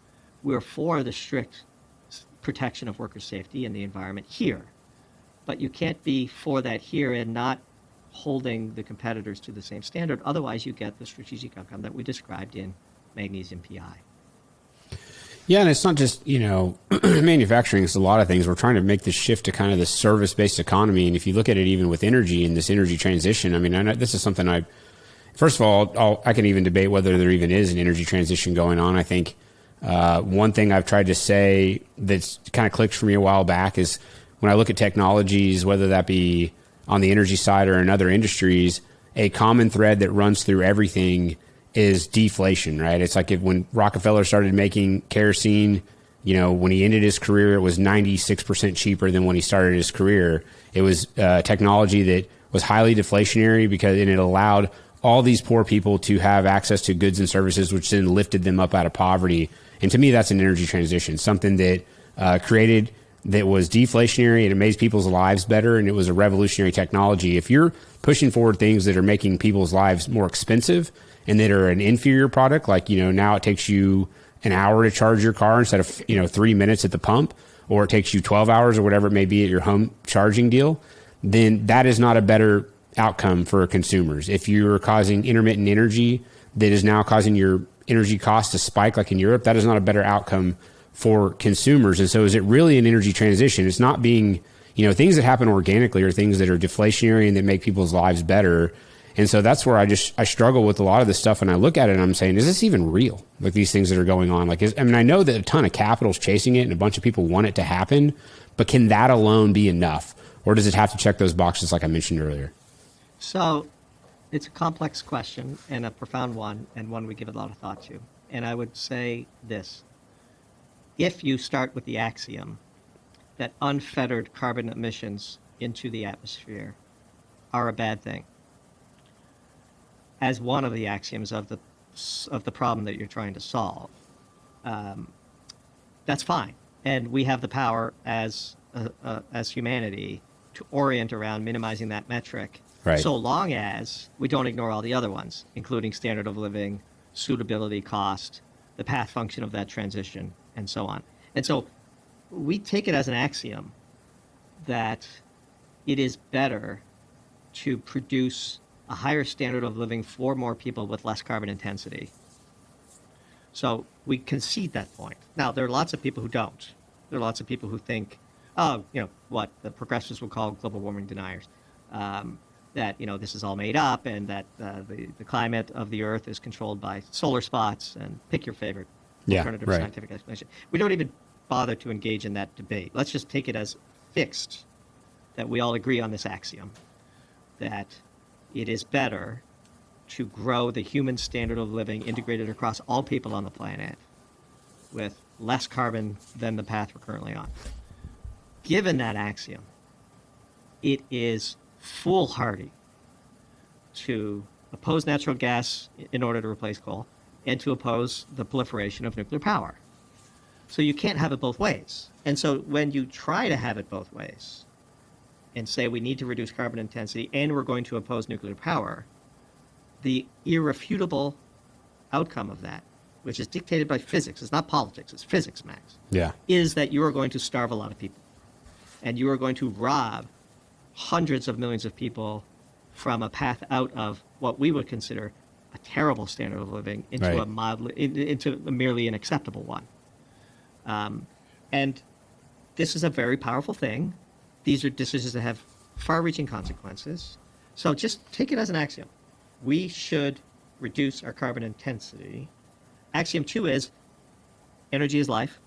We're for the strict protection of worker safety and the environment here. But you can't be for that here and not holding the competitors to the same standard. Otherwise, you get the strategic outcome that we described in Magnesium PI. Yeah, and it's not just, manufacturing. It's a lot of things. We're trying to make this shift to kind of this service-based economy. And if you look at it even with energy and this energy transition, I mean, I know this is something first of all, I can even debate whether there even is an energy transition going on. I think One thing I've tried to say that's kind of clicked for me a while back is when I look at technologies, whether that be on the energy side or in other industries, a common thread that runs through everything is deflation, right? It's like when Rockefeller started making kerosene, when he ended his career, it was 96% cheaper than when he started his career. It was technology that was highly deflationary and it allowed all these poor people to have access to goods and services, which then lifted them up out of poverty. And to me, that's an energy transition, something that that was deflationary and it made people's lives better. And it was a revolutionary technology. If you're pushing forward things that are making people's lives more expensive and that are an inferior product, like, now it takes you an hour to charge your car instead of, 3 minutes at the pump, or it takes you 12 hours or whatever it may be at your home charging deal, then that is not a better outcome for consumers. If you're causing intermittent energy that is now causing your energy costs to spike like in Europe, that is not a better outcome for consumers. And so is it really an energy transition? It's not being, things that happen organically are things that are deflationary and that make people's lives better. And so that's where I struggle with a lot of this stuff. And I look at it and I'm saying, is this even real? Like these things that are going on? I know that a ton of capital is chasing it and a bunch of people want it to happen, but can that alone be enough? Or does it have to check those boxes like I mentioned earlier? So it's a complex question and a profound one, and one we give a lot of thought to. And I would say this. If you start with the axiom that unfettered carbon emissions into the atmosphere are a bad thing, as one of the axioms of the problem that you're trying to solve, that's fine. And we have the power as humanity to orient around minimizing that metric, right, so long as we don't ignore all the other ones, including standard of living, suitability, cost, the path function of that transition, and so on. And so we take it as an axiom that it is better to produce a higher standard of living for more people with less carbon intensity. So we concede that point. Now, there are lots of people who don't. There are lots of people who think, what the progressives would call global warming deniers, that, this is all made up and that the climate of the Earth is controlled by solar spots, and pick your favorite alternative scientific explanation. We don't even bother to engage in that debate. Let's just take it as fixed that we all agree on this axiom, that it is better to grow the human standard of living integrated across all people on the planet with less carbon than the path we're currently on. Given that axiom, it is foolhardy to oppose natural gas in order to replace coal and to oppose the proliferation of nuclear power. So you can't have it both ways. And so when you try to have it both ways and say we need to reduce carbon intensity and we're going to oppose nuclear power, the irrefutable outcome of that, which is dictated by physics, it's not politics, it's physics, Max, is that you are going to starve a lot of people. And you are going to rob hundreds of millions of people from a path out of what we would consider a terrible standard of living into into a merely an acceptable one. And this is a very powerful thing. These are decisions that have far-reaching consequences. So just take it as an axiom. We should reduce our carbon intensity. Axiom 2 is energy is life,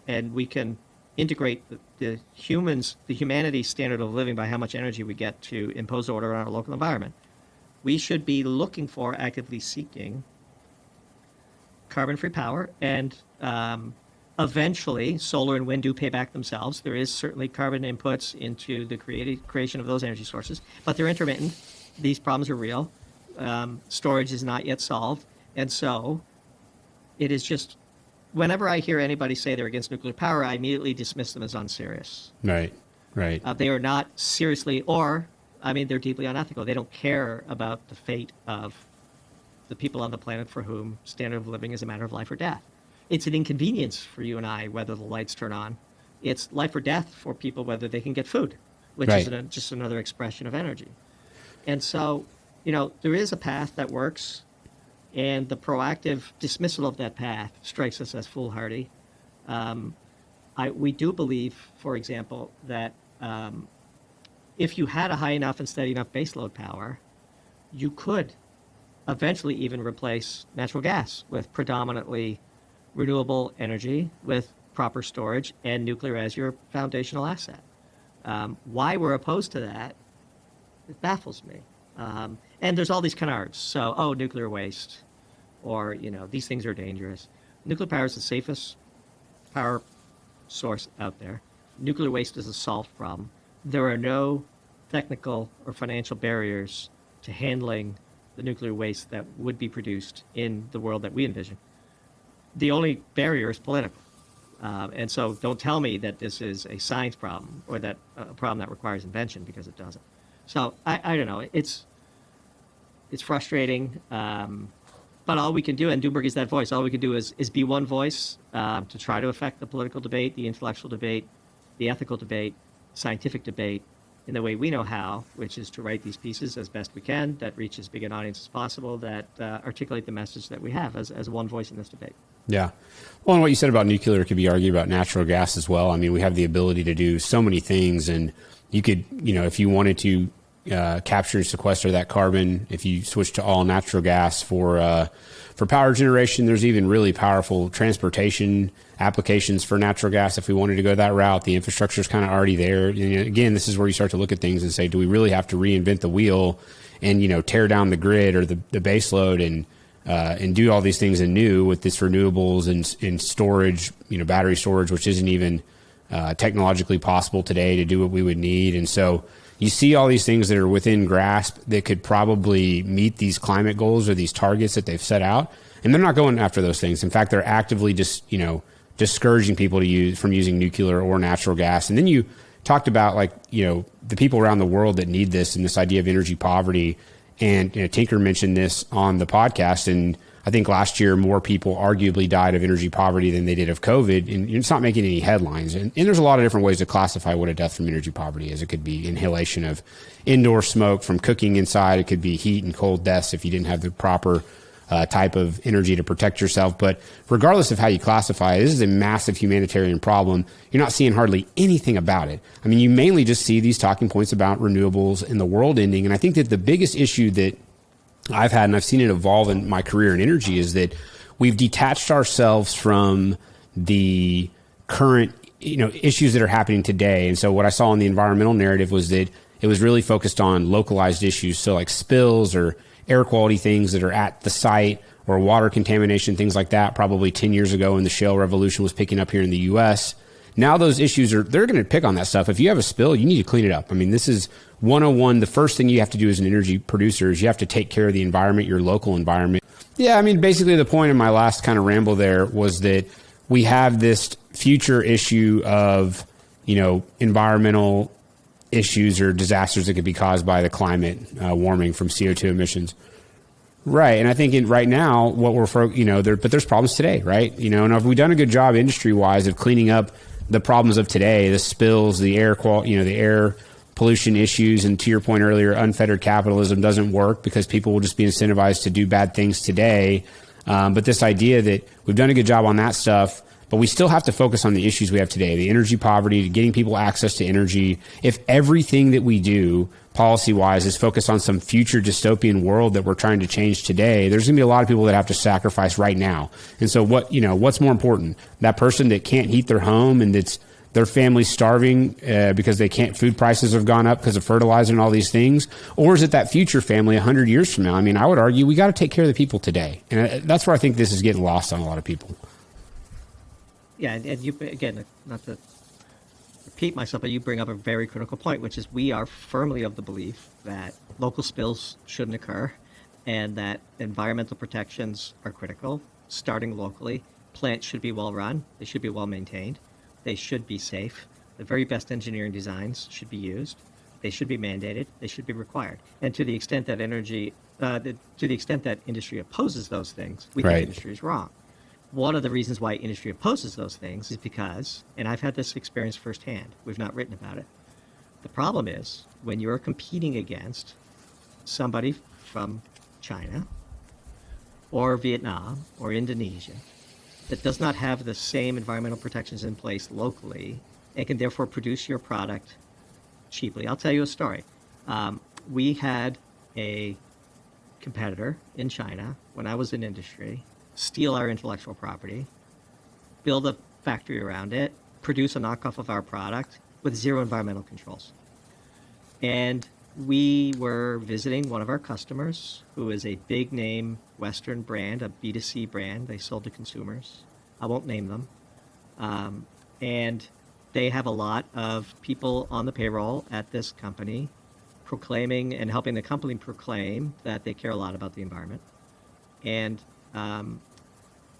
and we can integrate the humanity's standard of living by how much energy we get to impose order on our local environment. We should be looking for, actively seeking, carbon-free power, and eventually solar and wind do pay back themselves. There is certainly carbon inputs into the creation of those energy sources, but they're intermittent. These problems are real. Storage is not yet solved. And so it is just, whenever I hear anybody say they're against nuclear power, I immediately dismiss them as unserious. Right. They are not seriously, they're deeply unethical. They don't care about the fate of the people on the planet for whom standard of living is a matter of life or death. It's an inconvenience for you and I whether the lights turn on. It's life or death for people whether they can get food, which is just another expression of energy. And so, there is a path that works, and the proactive dismissal of that path strikes us as foolhardy. We do believe, for example, that if you had a high enough and steady enough baseload power, you could eventually even replace natural gas with predominantly renewable energy with proper storage and nuclear as your foundational asset. Why we're opposed to that, it baffles me. And there's all these canards. So, nuclear waste, or, these things are dangerous. Nuclear power is the safest power source out there. Nuclear waste is a solved problem. There are no technical or financial barriers to handling the nuclear waste that would be produced in the world that we envision. The only barrier is political. And so don't tell me that this is a science problem or that a problem that requires invention, because it doesn't. So I don't know. It's frustrating. But all we can do, and Doomberg is that voice, all we can do is be one voice to try to affect the political debate, the intellectual debate, the ethical debate, scientific debate in the way we know how, which is to write these pieces as best we can that reach as big an audience as possible, that articulate the message that we have as one voice in this debate. Yeah. Well, and what you said about nuclear could be argued about natural gas as well. I mean, we have the ability to do so many things, and you could, if you wanted to capture and sequester that carbon, if you switch to all natural gas for power generation, there's even really powerful transportation applications for natural gas. If we wanted to go that route, the infrastructure is kind of already there. Again, this is where you start to look at things and say, do we really have to reinvent the wheel and, tear down the grid or the baseload and do all these things anew with this renewables and storage, battery storage, which isn't even technologically possible today to do what we would need. And so you see all these things that are within grasp that could probably meet these climate goals or these targets that they've set out. And they're not going after those things. In fact, they're actively just, discouraging people from using nuclear or natural gas. And then you talked about the people around the world that need this and this idea of energy poverty. And Tinker mentioned this on the podcast, and I think last year more people arguably died of energy poverty than they did of COVID, and it's not making any headlines. And there's a lot of different ways to classify what a death from energy poverty is. It could be inhalation of indoor smoke from cooking inside. It could be heat and cold deaths if you didn't have the proper type of energy to protect yourself. But regardless of how you classify it, this is a massive humanitarian problem. You're not seeing hardly anything about it. I mean, you mainly just see these talking points about renewables and the world ending. And I think that the biggest issue that I've had, and I've seen it evolve in my career in energy, is that we've detached ourselves from the current, issues that are happening today. And so what I saw in the environmental narrative was that it was really focused on localized issues. So like spills or air quality things that are at the site, or water contamination, things like that, probably 10 years ago when the shale revolution was picking up here in the U.S. Now those issues they're going to pick on that stuff. If you have a spill, you need to clean it up. I mean, this is 101. The first thing you have to do as an energy producer is you have to take care of the environment, your local environment. Yeah, I mean, basically the point of my last kind of ramble there was that we have this future issue of, environmental issues or disasters that could be caused by the climate warming from CO2 emissions. Right. And I think right now what but there's problems today, right? And have we done a good job industry wise of cleaning up the problems of today, the spills, the air quality, the air pollution issues? And to your point earlier, unfettered capitalism doesn't work because people will just be incentivized to do bad things today. But this idea that we've done a good job on that stuff, but we still have to focus on the issues we have today, the energy poverty, getting people access to energy. If everything that we do policy-wise is focused on some future dystopian world that we're trying to change today, there's going to be a lot of people that have to sacrifice right now. And so what's more important? That person that can't heat their home and that's their family's starving because food prices have gone up because of fertilizer and all these things? Or is it that future family 100 years from now? I mean, I would argue we got to take care of the people today. And that's where I think this is getting lost on a lot of people. Yeah, and you, again, not to repeat myself, but you bring up a very critical point, which is we are firmly of the belief that local spills shouldn't occur and that environmental protections are critical, starting locally. Plants should be well run. They should be well maintained. They should be safe. The very best engineering designs should be used. They should be mandated. They should be required. And to the extent that industry opposes those things, we think industry is wrong. One of the reasons why industry opposes those things is because, and I've had this experience firsthand, we've not written about it. The problem is when you're competing against somebody from China or Vietnam or Indonesia that does not have the same environmental protections in place locally and can therefore produce your product cheaply. I'll tell you a story. We had a competitor in China when I was in industry steal our intellectual property build a factory around it, produce a knockoff of our product with zero environmental controls. And we were visiting one of our customers, who is a big name Western brand, a B2C brand. They sold to consumers. I won't name them. And they have a lot of people on the payroll at this company proclaiming and helping the company proclaim that they care a lot about the environment. And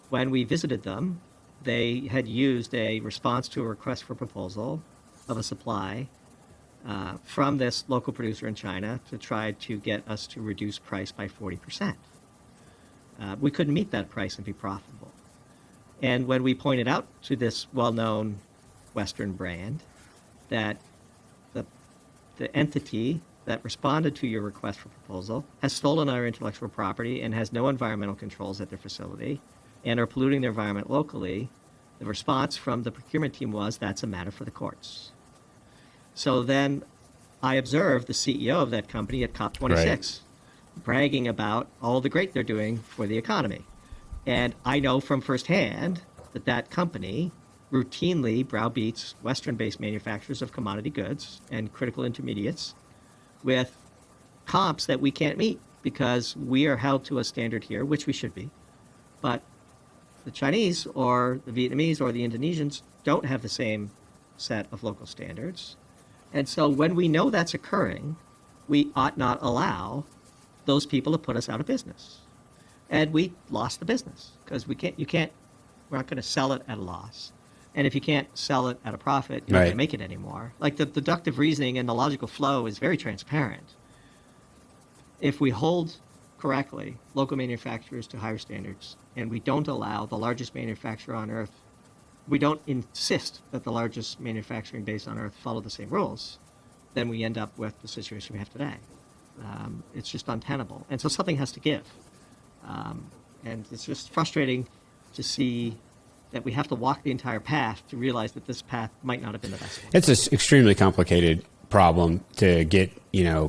when we visited them, they had used a response to a request for proposal of a supply from this local producer in China to try to get us to reduce price by 40%. We couldn't meet that price and be profitable. And when we pointed out to this well-known Western brand that the entity that responded to your request for proposal has stolen our intellectual property and has no environmental controls at their facility and are polluting their environment locally, the response from the procurement team was, that's a matter for the courts. So then I observed the CEO of that company at COP26 bragging about all the great they're doing for the economy. And I know from firsthand that that company routinely browbeats Western-based manufacturers of commodity goods and critical intermediates with comps that we can't meet because we are held to a standard here, which we should be. But the Chinese or the Vietnamese or the Indonesians don't have the same set of local standards. And so when we know that's occurring, we ought not allow those people to put us out of business. And we lost the business because we're not going to sell it at a loss. And if you can't sell it at a profit, you're not going to make it anymore. Like the deductive reasoning and the logical flow is very transparent. If we hold correctly local manufacturers to higher standards, and we don't allow the largest manufacturer on earth, we don't insist that the largest manufacturing base on earth follow the same rules, then we end up with the situation we have today. It's just untenable. And so something has to give. And it's just frustrating to see that we have to walk the entire path to realize that this path might not have been the best one. It's an extremely complicated problem to get,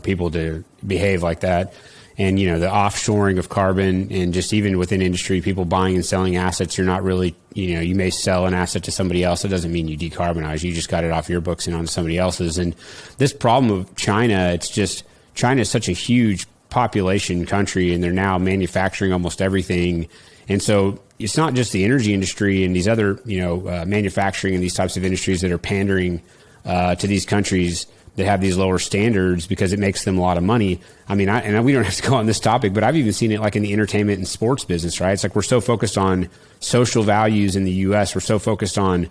people to behave like that. And, the offshoring of carbon and just even within industry, people buying and selling assets, you're not really, you may sell an asset to somebody else. It doesn't mean you decarbonize. You just got it off your books and onto somebody else's. And this problem of China, China is such a huge population country, and they're now manufacturing almost everything. And so it's not just the energy industry and these other, manufacturing and these types of industries that are pandering to these countries that have these lower standards because it makes them a lot of money. I mean, we don't have to go on this topic, but I've even seen it like in the entertainment and sports business, right? It's like we're so focused on social values in the U.S. We're so focused on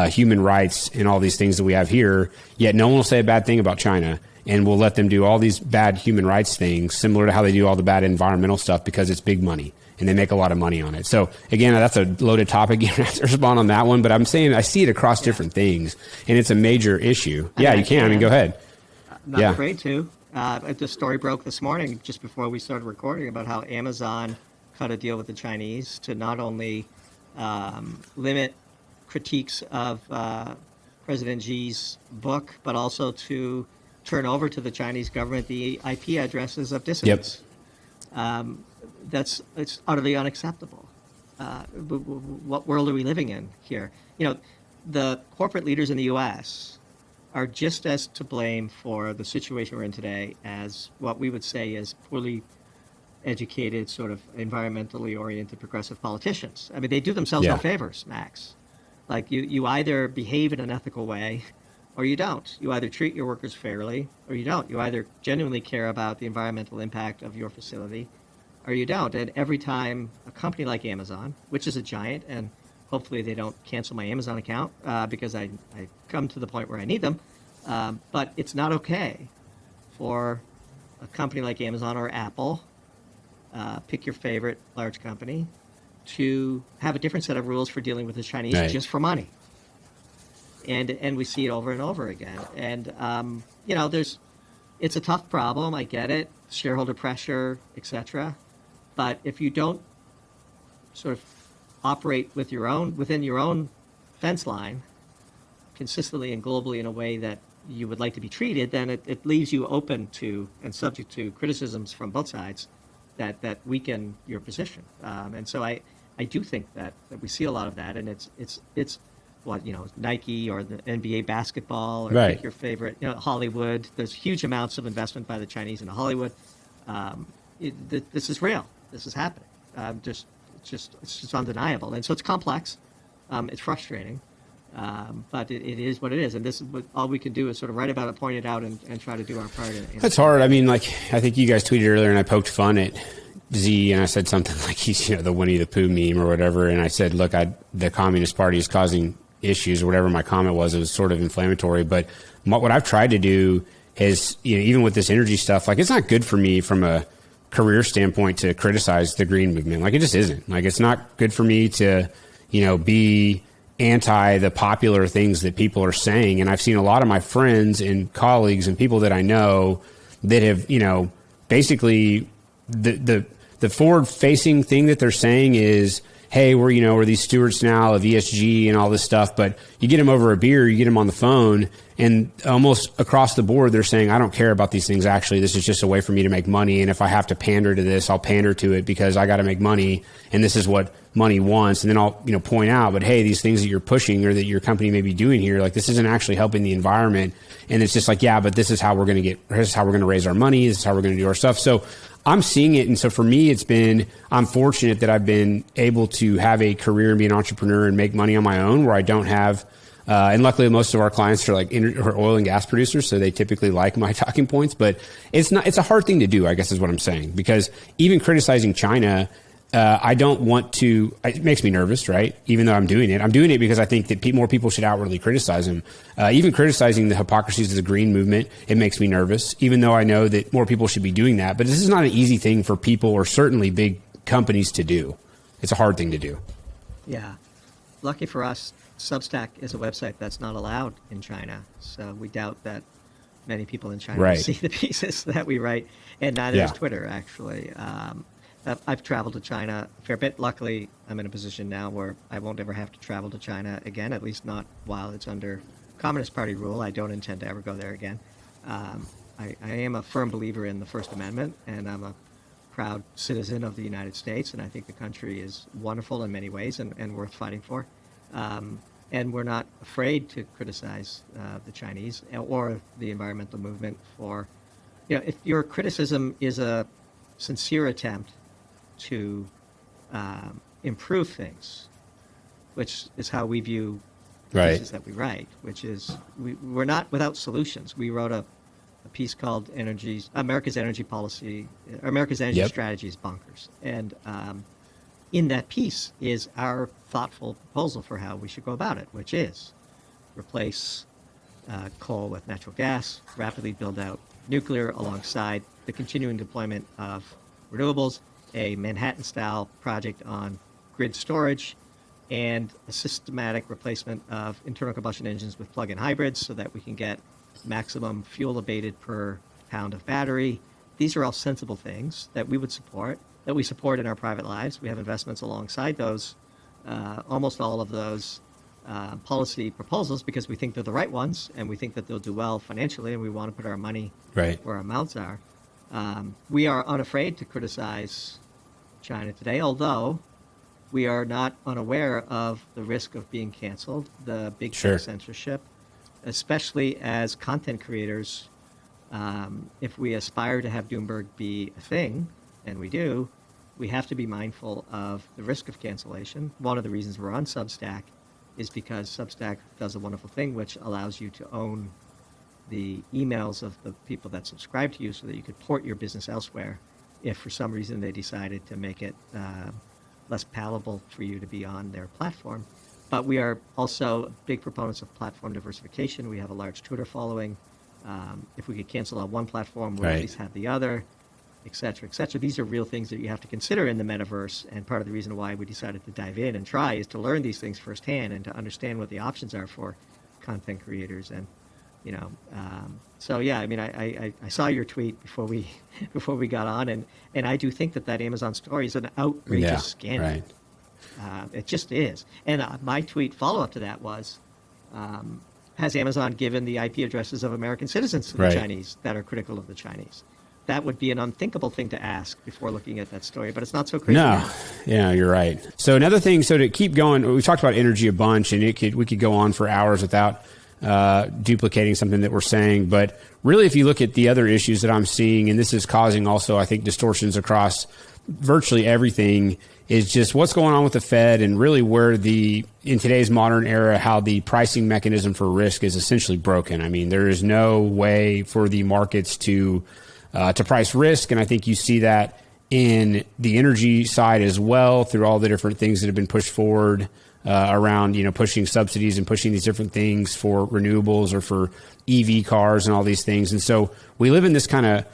human rights and all these things that we have here, yet no one will say a bad thing about China. And we'll let them do all these bad human rights things, similar to how they do all the bad environmental stuff, because it's big money and they make a lot of money on it. So again, that's a loaded topic. You don't have to respond on that one, but I'm saying I see it across different things, and it's a major issue. You can. I mean, go ahead. I'm not afraid to. The story broke this morning just before we started recording about how Amazon cut a deal with the Chinese to not only limit critiques of President Xi's book, but also to turn over to the Chinese government the IP addresses of dissidents. It's utterly unacceptable. What world are we living in here? The corporate leaders in the U.S. are just as to blame for the situation we're in today as what we would say is poorly educated, sort of environmentally oriented progressive politicians. I mean, they do themselves no favors, Max. Like you either behave in an ethical way or you don't. You either treat your workers fairly or you don't. You either genuinely care about the environmental impact of your facility or you don't. And every time a company like Amazon, which is a giant, and hopefully they don't cancel my Amazon account because I come to the point where I need them, but it's not okay for a company like Amazon or Apple, pick your favorite large company, to have a different set of rules for dealing with the Chinese just for money. And we see it over and over again. And, it's a tough problem. I get it. Shareholder pressure, etc. But if you don't sort of operate within your own fence line consistently and globally in a way that you would like to be treated, then it leaves you open to and subject to criticisms from both sides that weaken your position. And so I do think that we see a lot of that, and it's what, Nike or the NBA basketball, or Right. pick your favorite, Hollywood. There's huge amounts of investment by the Chinese into Hollywood. This is real. This is happening. It's just undeniable, and so it's complex. It's frustrating, but it is what it is, and this is what all we can do is sort of write about it, point it out, and try to do our part. That's hard. I mean, like, I think you guys tweeted earlier, and I poked fun at Z, and I said something like he's the Winnie the Pooh meme or whatever, and I said, look, the Communist Party is causing issues or whatever my comment was. It was sort of inflammatory, but what I've tried to do is, even with this energy stuff, like, it's not good for me from a career standpoint to criticize the green movement. Like, it just isn't. Like, it's not good for me to, be anti the popular things that people are saying. And I've seen a lot of my friends and colleagues and people that I know that have, basically the forward facing thing that they're saying is, hey, we're these stewards now of ESG and all this stuff, but you get them over a beer, you get them on the phone, and almost across the board, they're saying, I don't care about these things. Actually, this is just a way for me to make money. And if I have to pander to this, I'll pander to it because I got to make money. And this is what money wants. And then I'll, point out, but hey, these things that you're pushing or that your company may be doing here, like, this isn't actually helping the environment. And it's just like, yeah, but this is how we're going to raise our money. This is how we're going to do our stuff. So I'm seeing it. And so for me, I'm fortunate that I've been able to have a career and be an entrepreneur and make money on my own, where I don't have, and luckily most of our clients are like oil and gas producers. So they typically like my talking points, but it's a hard thing to do, I guess is what I'm saying, because even criticizing China, I don't want to, it makes me nervous, right? Even though I'm doing it because I think that more people should outwardly criticize them. Even criticizing the hypocrisies of the green movement, it makes me nervous, even though I know that more people should be doing that. But this is not an easy thing for people, or certainly big companies, to do. It's a hard thing to do. Yeah. Lucky for us, Substack is a website that's not allowed in China. So we doubt that many people in China Right. see the pieces that we write, and neither is Twitter, actually. I've traveled to China a fair bit. Luckily, I'm in a position now where I won't ever have to travel to China again, at least not while it's under Communist Party rule. I don't intend to ever go there again. I am a firm believer in the First Amendment, and I'm a proud citizen of the United States, and I think the country is wonderful in many ways and worth fighting for. And we're not afraid to criticize the Chinese or the environmental movement for, if your criticism is a sincere attempt to improve things, which is how we view pieces that we write, which is we're not without solutions. We wrote a piece called America's Energy Policy, America's Energy Strategy is Bonkers. And in that piece is our thoughtful proposal for how we should go about it, which is replace coal with natural gas, rapidly build out nuclear alongside the continuing deployment of renewables, a Manhattan-style project on grid storage, and a systematic replacement of internal combustion engines with plug-in hybrids so that we can get maximum fuel abated per pound of battery. These are all sensible things that we would support, that we support in our private lives. We have investments alongside those, almost all of those policy proposals, because we think they're the right ones and we think that they'll do well financially, and we want to put our money where our mouths are. We are unafraid to criticize China today, although we are not unaware of the risk of being canceled, the big tech censorship, especially as content creators. If we aspire to have Doomberg be a thing, and we do, we have to be mindful of the risk of cancellation. One of the reasons we're on Substack is because Substack does a wonderful thing, which allows you to own the emails of the people that subscribe to you so that you could port your business elsewhere if for some reason they decided to make it less palatable for you to be on their platform. But we are also big proponents of platform diversification. We have a large Twitter following. If we could cancel on one platform, we'll at least have the other, et cetera, et cetera. These are real things that you have to consider in the metaverse. And part of the reason why we decided to dive in and try is to learn these things firsthand and to understand what the options are for content creators. And so yeah, I mean, I saw your tweet before we got on, and I do think that Amazon story is an outrageous scandal. It just is. And my tweet follow up to that was, has Amazon given the IP addresses of American citizens to the Chinese that are critical of the Chinese? that would be an unthinkable thing to ask before looking at that story, but it's not so crazy. No, yeah, you're right. So another thing, so to keep going, we talked about energy a bunch, and we could go on for hours without duplicating something that we're saying. But really, if you look at the other issues that I'm seeing, and this is causing also, I think, distortions across virtually everything, is just what's going on with the Fed, and really where in today's modern era, how the pricing mechanism for risk is essentially broken. I mean, there is no way for the markets to price risk. And I think you see that in the energy side as well, through all the different things that have been pushed forward around, pushing subsidies and pushing these different things for renewables or for EV cars and all these things. And so we live in this kind of,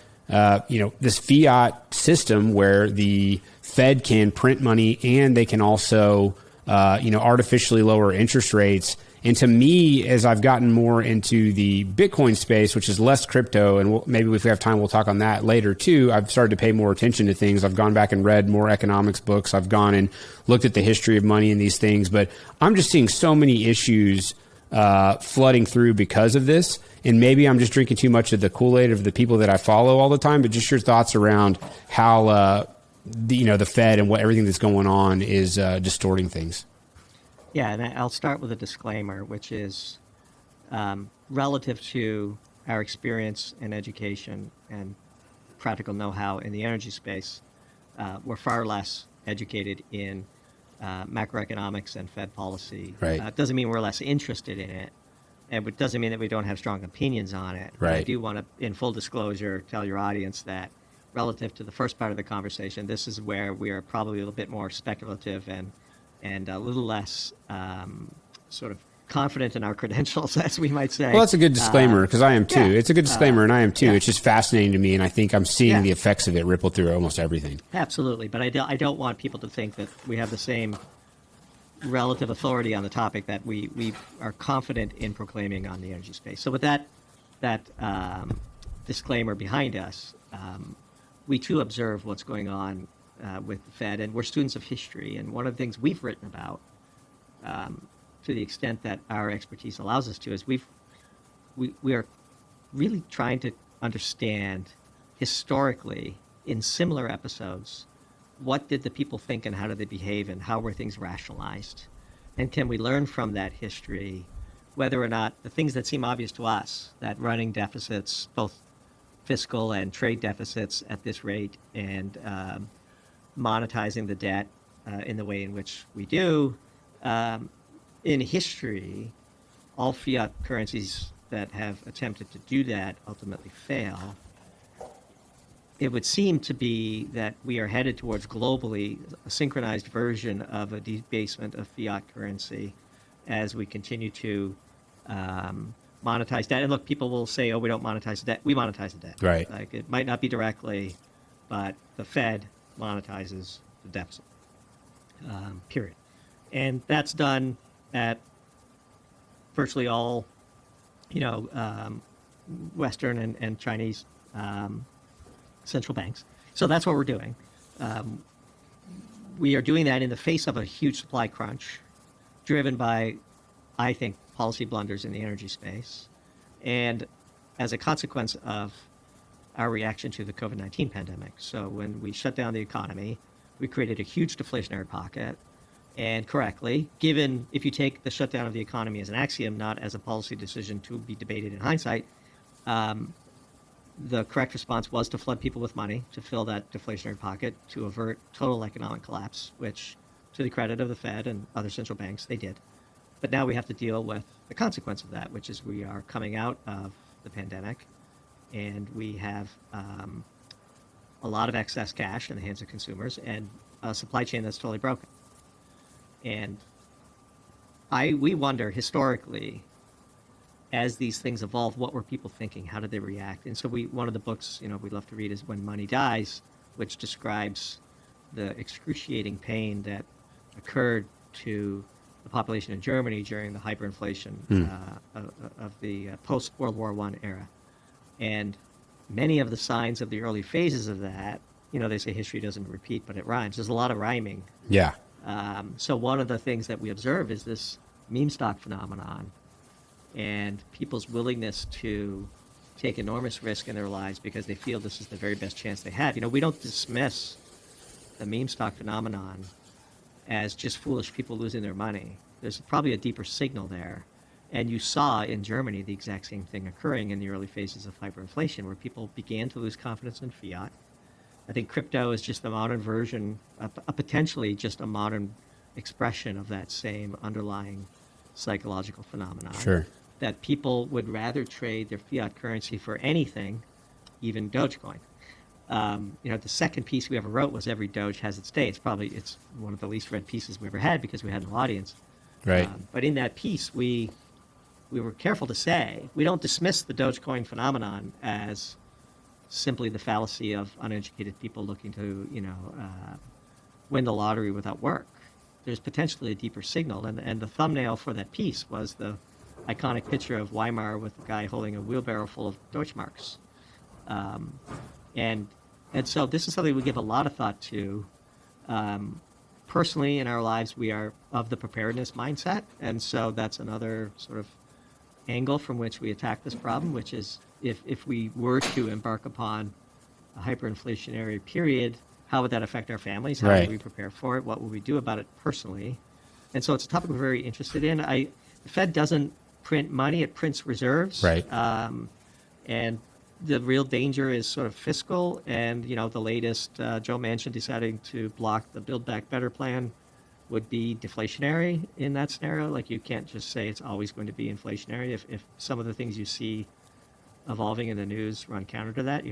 this fiat system where the Fed can print money and they can also, artificially lower interest rates. And to me, as I've gotten more into the Bitcoin space, which is less crypto, and maybe if we have time, we'll talk on that later too, I've started to pay more attention to things. I've gone back and read more economics books. I've gone and looked at the history of money and these things. But I'm just seeing so many issues flooding through because of this. And maybe I'm just drinking too much of the Kool-Aid of the people that I follow all the time. But just your thoughts around how the Fed and everything that's going on is distorting things. Yeah, and I'll start with a disclaimer, which is relative to our experience in education and practical know-how in the energy space. We're far less educated in macroeconomics and Fed policy. Right. It doesn't mean we're less interested in it, and it doesn't mean that we don't have strong opinions on it. Right. But I do want to, in full disclosure, tell your audience that relative to the first part of the conversation, this is where we are probably a little bit more speculative and a little less sort of confident in our credentials, as we might say. Well, that's a good disclaimer, because I am too. Yeah. It's a good disclaimer, and I am too. Yeah. It's just fascinating to me, and I think I'm seeing the effects of it ripple through almost everything. Absolutely, but I don't want people to think that we have the same relative authority on the topic that we are confident in proclaiming on the energy space. So with that disclaimer behind us, we too observe what's going on with the Fed, and we're students of history. And one of the things we've written about, to the extent that our expertise allows us to, is we are really trying to understand historically in similar episodes, what did the people think and how did they behave and how were things rationalized? And can we learn from that history whether or not the things that seem obvious to us, that running deficits, both fiscal and trade deficits at this rate, and monetizing the debt in the way in which we do, in history, all fiat currencies that have attempted to do that ultimately fail. It would seem to be that we are headed towards globally a synchronized version of a debasement of fiat currency as we continue to monetize debt. And look, people will say, oh, we don't monetize the debt. We monetize the debt. Right. Like, it might not be directly, but the Fed monetizes the deficit, period. And that's done at virtually all, Western and Chinese central banks. So that's what we're doing. We are doing that in the face of a huge supply crunch, driven by, I think, policy blunders in the energy space, and as a consequence of our reaction to the COVID-19 pandemic. So when we shut down the economy, we created a huge deflationary pocket, and correctly, given if you take the shutdown of the economy as an axiom, not as a policy decision to be debated in hindsight, the correct response was to flood people with money to fill that deflationary pocket to avert total economic collapse, which, to the credit of the Fed and other central banks, they did. But now we have to deal with the consequence of that, which is we are coming out of the pandemic, and we have a lot of excess cash in the hands of consumers and a supply chain that's totally broken. And we wonder historically, as these things evolve, what were people thinking? How did they react? And so one of the books, we love to read is When Money Dies, which describes the excruciating pain that occurred to the population in Germany during the hyperinflation of the post-World War I era. And many of the signs of the early phases of that, they say history doesn't repeat, but it rhymes. There's a lot of rhyming. Yeah. So one of the things that we observe is this meme stock phenomenon and people's willingness to take enormous risk in their lives because they feel this is the very best chance they have. We don't dismiss the meme stock phenomenon as just foolish people losing their money. There's probably a deeper signal there. And you saw in Germany the exact same thing occurring in the early phases of hyperinflation, where people began to lose confidence in fiat. I think crypto is just a modern version, potentially just a modern expression of that same underlying psychological phenomenon. Sure. That people would rather trade their fiat currency for anything, even Dogecoin. The second piece we ever wrote was "Every Doge Has Its Day." It's one of the least read pieces we ever had because we had no audience. Right. But in that piece, we were careful to say we don't dismiss the Dogecoin phenomenon as simply the fallacy of uneducated people looking to, win the lottery without work. There's potentially a deeper signal, and the thumbnail for that piece was the iconic picture of Weimar with the guy holding a wheelbarrow full of Deutschmarks. And so this is something we give a lot of thought to. Personally, in our lives, we are of the preparedness mindset, and so that's another sort of angle from which we attack this problem, which is if we were to embark upon a hyperinflationary period, how would that affect our families? How would we prepare for it? What would we do about it personally? And so it's a topic we're very interested in. The Fed doesn't print money, it prints reserves. Right. And the real danger is sort of fiscal, and the latest Joe Manchin deciding to block the Build Back Better plan would be deflationary in that scenario. Like, you can't just say it's always going to be inflationary. If some of the things you see evolving in the news run counter to that, you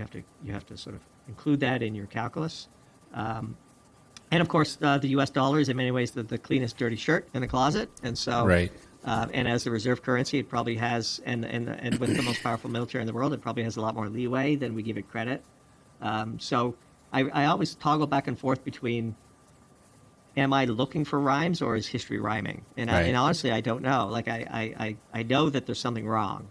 have to sort of include that in your calculus. And of course, the U.S. dollar is in many ways the cleanest dirty shirt in the closet, and so right. And as the reserve currency, it probably has, and with the most powerful military in the world, it probably has a lot more leeway than we give it credit. So I always toggle back and forth between, am I looking for rhymes or is history rhyming? And honestly, I don't know. Like, I know that there's something wrong.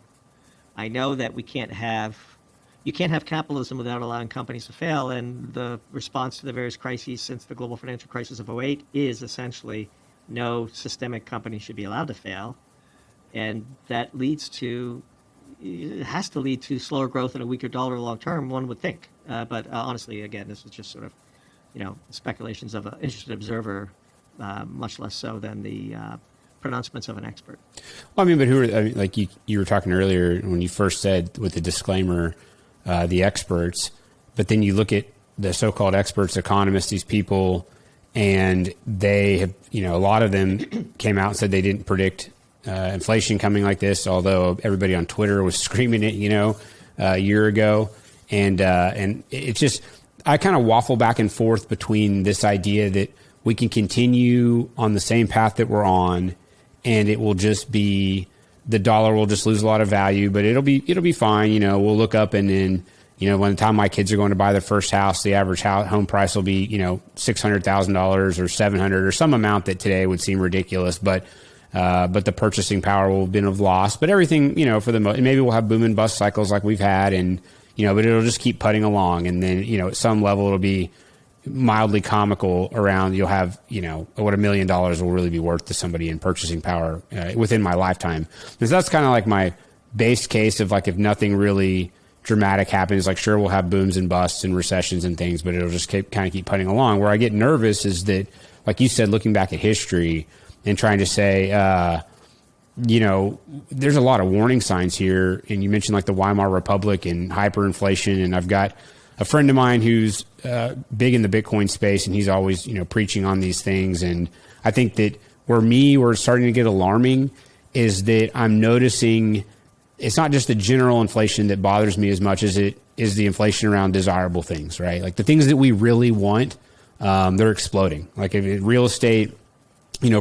I know that you can't have capitalism without allowing companies to fail. And the response to the various crises since the global financial crisis of '08 is essentially no systemic company should be allowed to fail. And that has to lead to slower growth and a weaker dollar long term, one would think. But honestly, again, this is just sort of, speculations of an interested observer, much less so than the pronouncements of an expert. Well, but like you were talking earlier when you first said with the disclaimer, the experts, but then you look at the so-called experts, economists, these people, and they have, a lot of them came out and said they didn't predict inflation coming like this, although everybody on Twitter was screaming it, a year ago. And it's just, I kind of waffle back and forth between this idea that we can continue on the same path that we're on, and it will just be, the dollar will just lose a lot of value, but it'll be fine. We'll look up, and then, when the time my kids are going to buy their first house, the average home price will be, $600,000 or $700,000 or some amount that today would seem ridiculous, but the purchasing power will have been lost. But everything, for the most, maybe we'll have boom and bust cycles like we've had, and but it'll just keep putting along, and then at some level it'll be mildly comical around. You'll have what $1 million will really be worth to somebody in purchasing power within my lifetime. Because that's kind of like my base case of, like, if nothing really dramatic happens, like, sure, we'll have booms and busts and recessions and things, but it'll just keep putting along. Where I get nervous is that, like you said, looking back at history and trying to say, there's a lot of warning signs here. And you mentioned, like, the Weimar Republic and hyperinflation. And I've got a friend of mine who's big in the Bitcoin space, and he's always, preaching on these things. And I think that where we're starting to get alarming is that I'm noticing it's not just the general inflation that bothers me as much as it is the inflation around desirable things, right? Like, the things that we really want, they're exploding. Like, if real estate,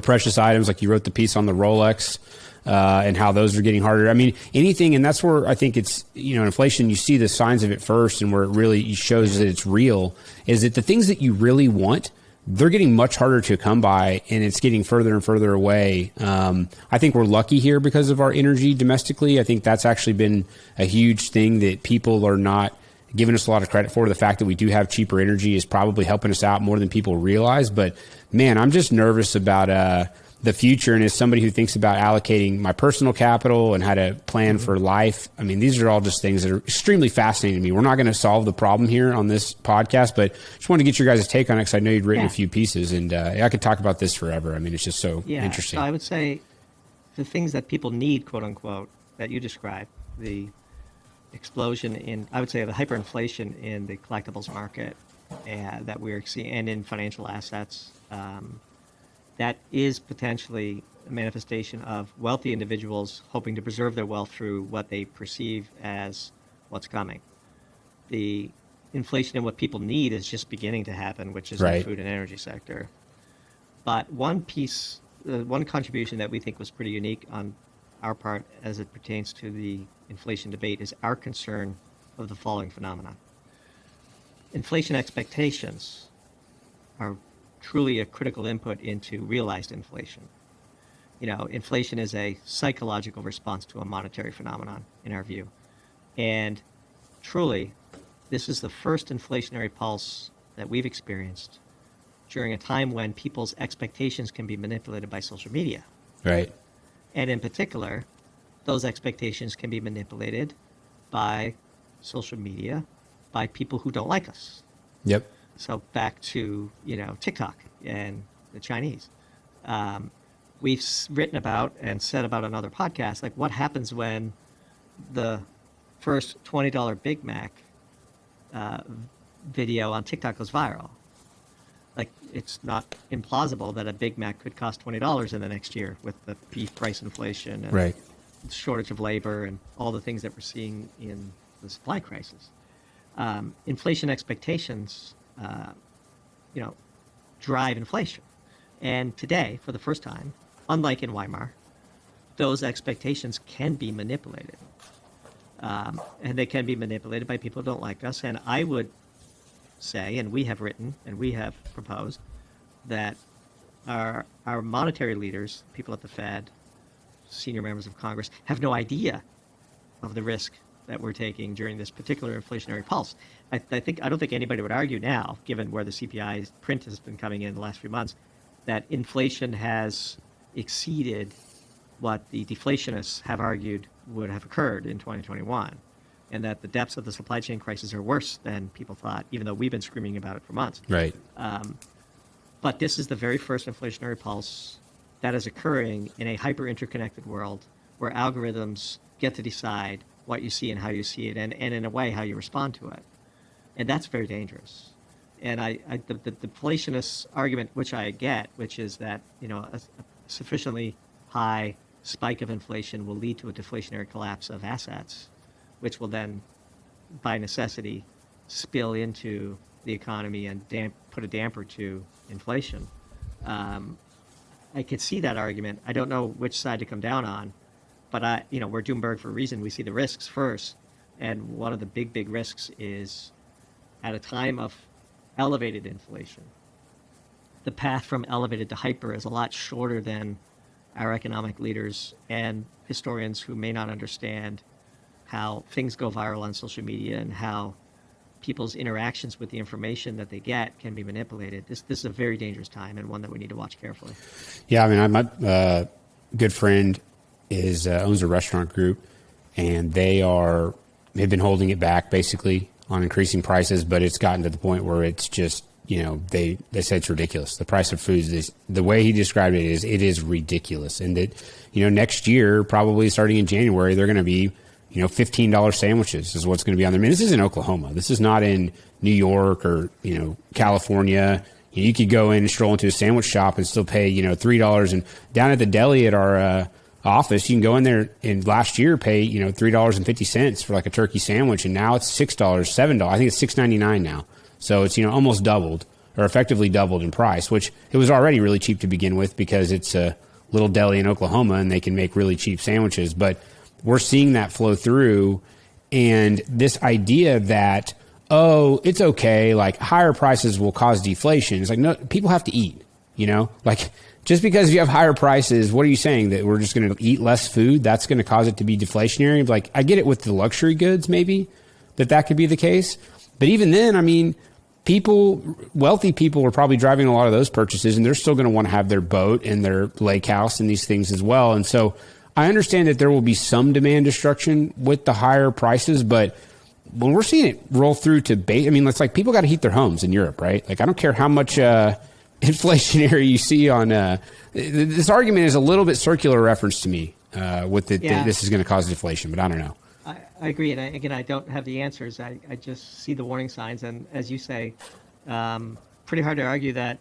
precious items, like you wrote the piece on the Rolex, and how those are getting harder. I mean, anything, and that's where I think it's, inflation, you see the signs of it first, and where it really shows that it's real, is that the things that you really want, they're getting much harder to come by, and it's getting further and further away. I think we're lucky here because of our energy domestically. I think that's actually been a huge thing that people are not giving us a lot of credit for. The fact that we do have cheaper energy is probably helping us out more than people realize. But man, I'm just nervous about, the future, and as somebody who thinks about allocating my personal capital and how to plan for life, I mean, these are all just things that are extremely fascinating to me. We're not going to solve the problem here on this podcast, but just wanted to get your guys' take on it because I know you'd written a few pieces, and I could talk about this forever. I mean, it's just so interesting. So I would say the things that people need, quote unquote, that you described, the explosion in, I would say, the hyperinflation in the collectibles market that we're seeing, and in financial assets, that is potentially a manifestation of wealthy individuals hoping to preserve their wealth through what they perceive as what's coming. The inflation in what people need is just beginning to happen, which is in the food and energy sector. But one piece, one contribution that we think was pretty unique on our part as it pertains to the inflation debate is our concern of the following phenomena. Inflation expectations are truly a critical input into realized inflation. You know, inflation is a psychological response to a monetary phenomenon, in our view. And truly, this is the first inflationary pulse that we've experienced during a time when people's expectations can be manipulated by social media. Right. And in particular, those expectations can be manipulated by social media, by people who don't like us. Yep. So back to, you know, TikTok and the Chinese. We've written about and said about on other podcasts, like what happens when the first $20 Big Mac video on TikTok goes viral. Like, it's not implausible that a Big Mac could cost $20 in the next year with the beef price inflation and shortage of labor and all the things that we're seeing in the supply crisis. Inflation expectations drive inflation. And today, for the first time, unlike in Weimar, those expectations can be manipulated. And they can be manipulated by people who don't like us. And I would say, and we have written, and we have proposed, that our monetary leaders, people at the Fed, senior members of Congress, have no idea of the risk that we're taking during this particular inflationary pulse. I don't think anybody would argue now, given where the CPI print has been coming in the last few months, that inflation has exceeded what the deflationists have argued would have occurred in 2021, and that the depths of the supply chain crisis are worse than people thought, even though we've been screaming about it for months. Right. But this is the very first inflationary pulse that is occurring in a hyper-interconnected world where algorithms get to decide what you see and how you see it, and in a way, how you respond to it. And that's very dangerous. And the deflationist argument, which I get, which is that, you know, a sufficiently high spike of inflation will lead to a deflationary collapse of assets, which will then, by necessity, spill into the economy and put a damper to inflation. I could see that argument. I don't know which side to come down on, but we're Doomberg for a reason. We see the risks first, and one of the big risks is, at a time of elevated inflation, the path from elevated to hyper is a lot shorter than our economic leaders and historians who may not understand how things go viral on social media and how people's interactions with the information that they get can be manipulated. This is a very dangerous time, and one that we need to watch carefully. Yeah, I mean, my good friend owns a restaurant group, and they've been holding it back basically on increasing prices, but it's gotten to the point where it's just, you know, they say it's ridiculous. The price of foods is, the way he described it is ridiculous. And that, you know, next year, probably starting in January, they're going to be, you know, $15 sandwiches is what's going to be on there. I mean, this is in Oklahoma. This is not in New York or, you know, California. You could go in and stroll into a sandwich shop and still pay, you know, $3. And down at the deli at our office, you can go in there and last year pay, you know, $3.50 for like a turkey sandwich. And now it's $6, $7. I think it's $6.99 now. So it's, you know, almost doubled, or effectively doubled in price, which it was already really cheap to begin with because it's a little deli in Oklahoma and they can make really cheap sandwiches. But we're seeing that flow through, and this idea that, oh, it's okay, like higher prices will cause deflation. It's like, no, people have to eat, you know, like just because you have higher prices, what are you saying, that we're just going to eat less food? That's going to cause it to be deflationary? Like, I get it with the luxury goods, maybe that could be the case. But even then, I mean, wealthy people are probably driving a lot of those purchases, and they're still going to want to have their boat and their lake house and these things as well. And so I understand that there will be some demand destruction with the higher prices, but when we're seeing it roll through to it's like people got to heat their homes in Europe, right? Like, I don't care how much inflationary you see on this argument is a little bit circular reference to me this is going to cause deflation, but I don't know. I agree. And again, I don't have the answers. I just see the warning signs. And as you say, pretty hard to argue that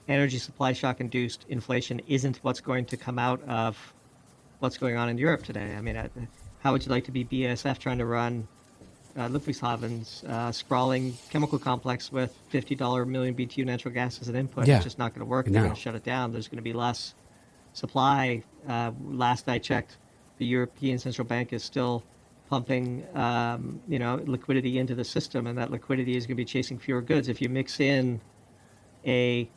energy supply shock induced inflation isn't what's going to come out of what's going on in Europe today. I mean, how would you like to be BASF trying to run Ludwigshaven's sprawling chemical complex with $50 million BTU natural gas as an input? Yeah. It's just not going to work. They're going to shut it down. There's going to be less supply. Last I checked, the European Central Bank is still pumping liquidity into the system, and that liquidity is going to be chasing fewer goods. If you mix in a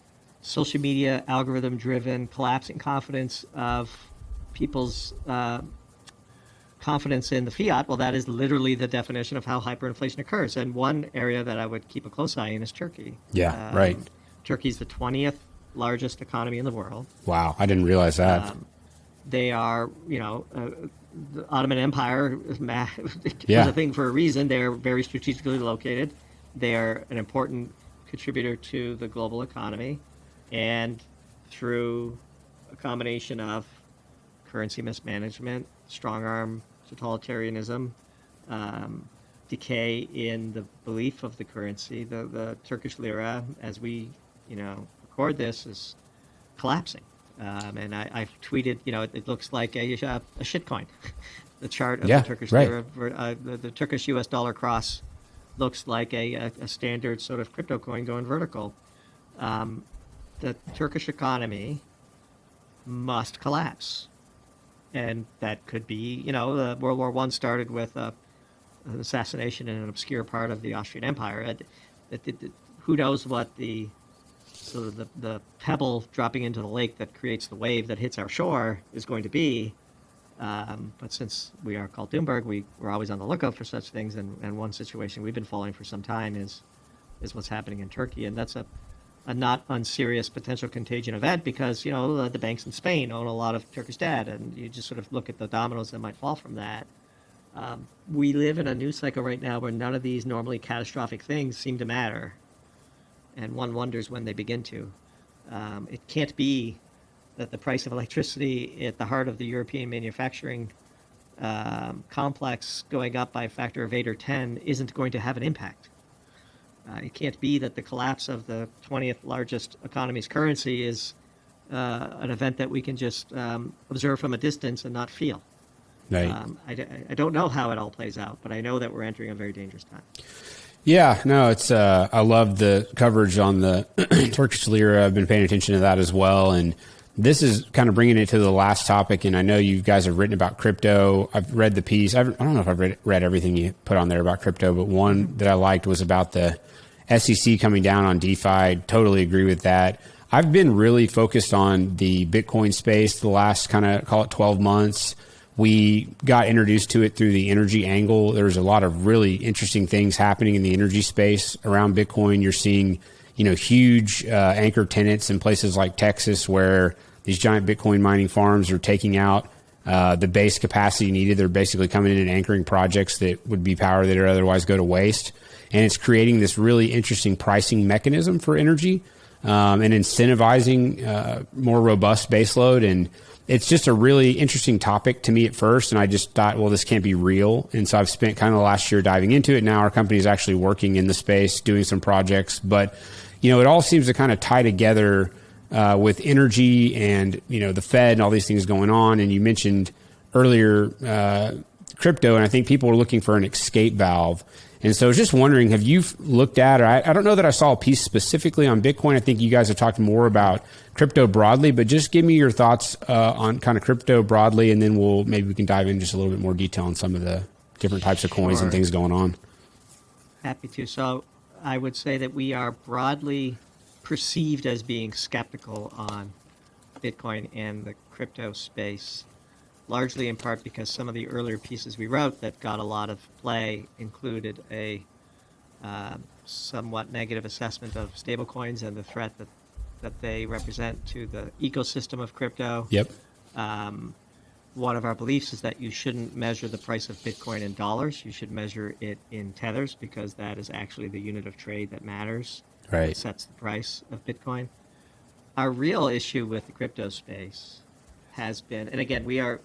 social media algorithm-driven collapsing confidence of people's confidence in the fiat, well, that is literally the definition of how hyperinflation occurs. And one area that I would keep a close eye in is Turkey. Yeah, right. Turkey's the 20th largest economy in the world. Wow, I didn't realize that. They are, the Ottoman Empire was a thing for a reason. They're very strategically located. They're an important contributor to the global economy. And through a combination of currency mismanagement, strong-arm totalitarianism, decay in the belief of the currency, the Turkish lira, as we, record this, is collapsing. And I've tweeted, it looks like a shitcoin. The chart of the Turkish lira, the Turkish US dollar cross looks like a standard sort of crypto coin going vertical. The Turkish economy must collapse. And that could be, World War I started with an assassination in an obscure part of the Austrian Empire. Who knows what the pebble dropping into the lake that creates the wave that hits our shore is going to be. But since we are called Doomberg, we're always on the lookout for such things. And one situation we've been following for some time is what's happening in Turkey. And that's a not unserious potential contagion event because, the banks in Spain own a lot of Turkish debt. And you just sort of look at the dominoes that might fall from that. We live in a news cycle right now where none of these normally catastrophic things seem to matter. And one wonders when they begin to. It can't be that the price of electricity at the heart of the European manufacturing complex going up by a factor of 8 or 10 isn't going to have an impact. It can't be that the collapse of the 20th largest economy's currency is an event that we can just observe from a distance and not feel. Right. I don't know how it all plays out, but I know that we're entering a very dangerous time. Yeah, no, it's I love the coverage on the Turkish lira. I've been paying attention to that as well. And this is kind of bringing it to the last topic. And I know you guys have written about crypto. I've read the piece. I don't know if I've read everything you put on there about crypto, but one that I liked was about the SEC coming down on DeFi. Totally agree with that. I've been really focused on the Bitcoin space the last kind of, call it 12 months. We got introduced to it through the energy angle. There's a lot of really interesting things happening in the energy space around Bitcoin. You're seeing, huge anchor tenants in places like Texas where these giant Bitcoin mining farms are taking out the base capacity needed. They're basically coming in and anchoring projects that would be power that would otherwise go to waste. And it's creating this really interesting pricing mechanism for energy and incentivizing more robust baseload. And it's just a really interesting topic to me at first. And I just thought, well, this can't be real. And so I've spent kind of the last year diving into it. Now our company is actually working in the space, doing some projects. But, it all seems to kind of tie together with energy and, the Fed and all these things going on. And you mentioned earlier crypto, and I think people are looking for an escape valve. And so I was just wondering, have you looked at, or I don't know that I saw a piece specifically on Bitcoin. I think you guys have talked more about crypto broadly, but just give me your thoughts on kind of crypto broadly, and then maybe we can dive in just a little bit more detail on some of the different types of coins and things going on. Happy to. So I would say that we are broadly perceived as being skeptical on Bitcoin and the crypto space, largely in part because some of the earlier pieces we wrote that got a lot of play included a somewhat negative assessment of stablecoins and the threat that they represent to the ecosystem of crypto. Yep. One of our beliefs is that you shouldn't measure the price of Bitcoin in dollars. You should measure it in tethers, because that is actually the unit of trade that matters. Right. It sets the price of Bitcoin. Our real issue with the crypto space has been, and again, we are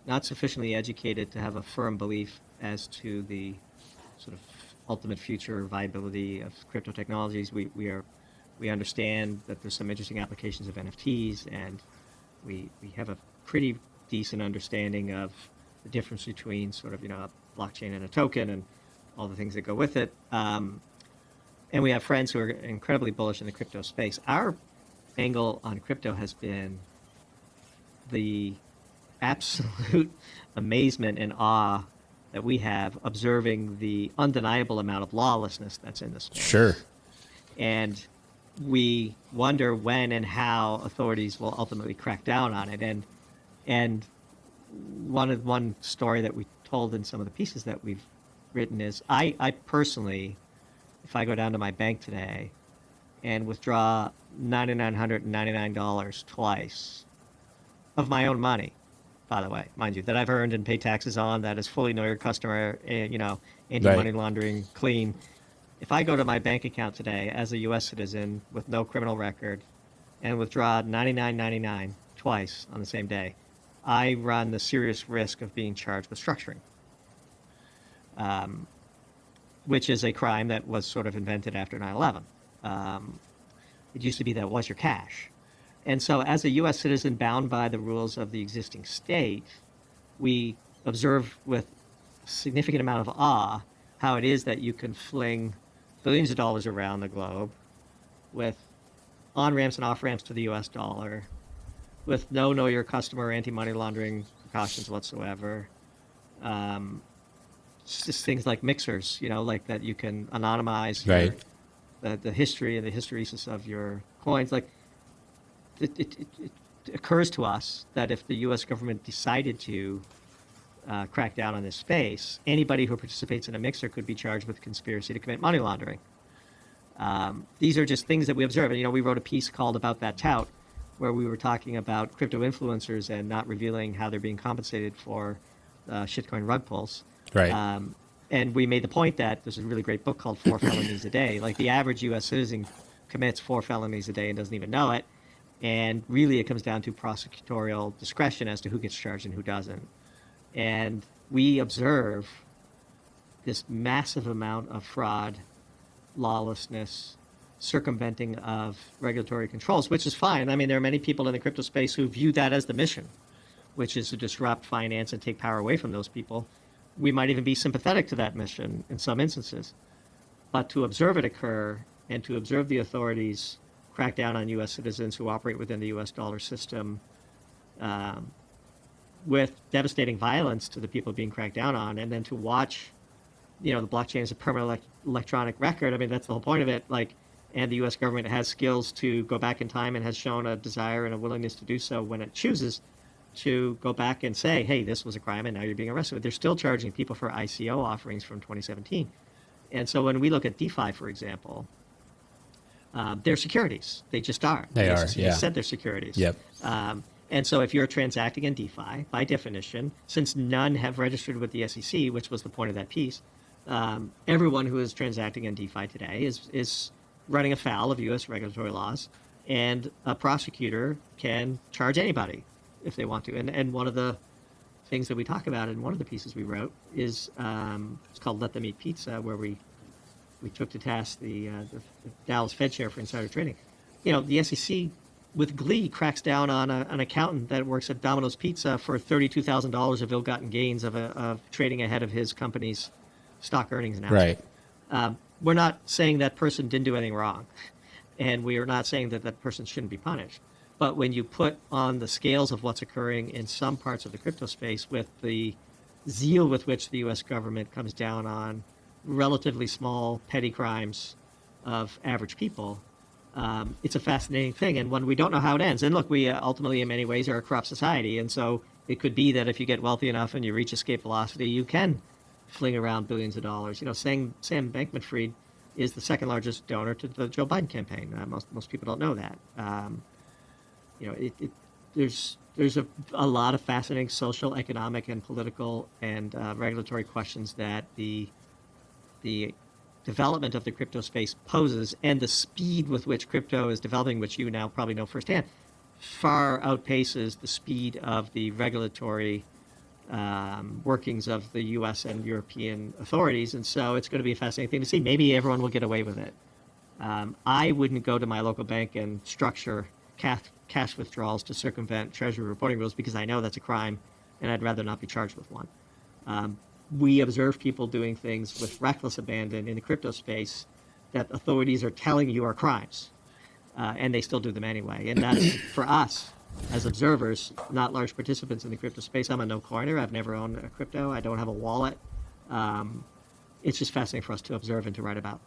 not sufficiently educated to have a firm belief as to the sort of ultimate future viability of crypto technologies. We understand that there's some interesting applications of NFTs, and we have a pretty decent understanding of the difference between sort of, a blockchain and a token and all the things that go with it. And we have friends who are incredibly bullish in the crypto space. Our angle on crypto has been the absolute amazement and awe that we have observing the undeniable amount of lawlessness that's in the space. Sure. And we wonder when and how authorities will ultimately crack down on it. And one story that we told in some of the pieces that we've written is, I personally, if I go down to my bank today and withdraw $9,999 twice of my own money, by the way, mind you, that I've earned and paid taxes on, that is fully know your customer, anti-money laundering, clean. If I go to my bank account today as a U.S. citizen with no criminal record and withdraw $99.99 twice on the same day, I run the serious risk of being charged with structuring, which is a crime that was sort of invented after 9/11. It used to be that was your cash. And so as a U.S. citizen bound by the rules of the existing state, we observe with a significant amount of awe how it is that you can fling billions of dollars around the globe with on-ramps and off-ramps to the U.S. dollar, with no know your customer anti-money laundering precautions whatsoever. Just things like mixers, like that you can anonymize the history and the hysteresis of your coins. Like it occurs to us that if the U.S. government decided to crack down on this space, anybody who participates in a mixer could be charged with conspiracy to commit money laundering. These are just things that we observe. And, we wrote a piece called About That Tout, where we were talking about crypto influencers and not revealing how they're being compensated for shitcoin rug pulls. Right. And we made the point that there's a really great book called 4 Felonies a Day. Like, the average U.S. citizen commits 4 felonies a day and doesn't even know it. And really, it comes down to prosecutorial discretion as to who gets charged and who doesn't. And we observe this massive amount of fraud, lawlessness, circumventing of regulatory controls, which is fine. I mean, there are many people in the crypto space who view that as the mission, which is to disrupt finance and take power away from those people. We might even be sympathetic to that mission in some instances. But to observe it occur and to observe the authorities crack down on U.S. citizens who operate within the U.S. dollar system with devastating violence to the people being cracked down on, and then to watch, the blockchain is a permanent electronic record. I mean, that's the whole point of it. And the U.S. government has skills to go back in time and has shown a desire and a willingness to do so when it chooses to go back and say, hey, this was a crime and now you're being arrested. They're still charging people for ICO offerings from 2017. And so when we look at DeFi, for example, they're securities. They just are. They are, SEC said they're securities. Yep. And so if you're transacting in DeFi, by definition, since none have registered with the SEC, which was the point of that piece, everyone who is transacting in DeFi today is running afoul of U.S. regulatory laws, and a prosecutor can charge anybody if they want to. And one of the things that we talk about in one of the pieces we wrote is it's called Let Them Eat Pizza, where we took to task the Dallas Fed chair for insider trading. The SEC with glee cracks down on an accountant that works at Domino's Pizza for $32,000 of ill-gotten gains of trading ahead of his company's stock earnings announcement. Right. We're not saying that person didn't do anything wrong, and we are not saying that that person shouldn't be punished. But when you put on the scales of what's occurring in some parts of the crypto space with the zeal with which the U.S. government comes down on relatively small petty crimes of average people, it's a fascinating thing. And when we don't know how it ends, and look, we ultimately in many ways are a corrupt society, and so it could be that if you get wealthy enough and you reach escape velocity, you can fling around billions of dollars. Sam Bankman-Fried is the second largest donor to the Joe Biden campaign. Most people don't know that. There's a lot of fascinating social, economic, and political and regulatory questions that the development of the crypto space poses, and the speed with which crypto is developing, which you now probably know firsthand, far outpaces the speed of the regulatory workings of the U.S. and European authorities. And so it's going to be a fascinating thing to see. Maybe everyone will get away with it. I wouldn't go to my local bank and structure cash withdrawals to circumvent Treasury reporting rules, because I know that's a crime, and I'd rather not be charged with one. We observe people doing things with reckless abandon in the crypto space that authorities are telling you are crimes, and they still do them anyway. And that's, for us, as observers, not large participants in the crypto space. I'm a no-coiner. I've never owned a crypto. I don't have a wallet. It's just fascinating for us to observe and to write about.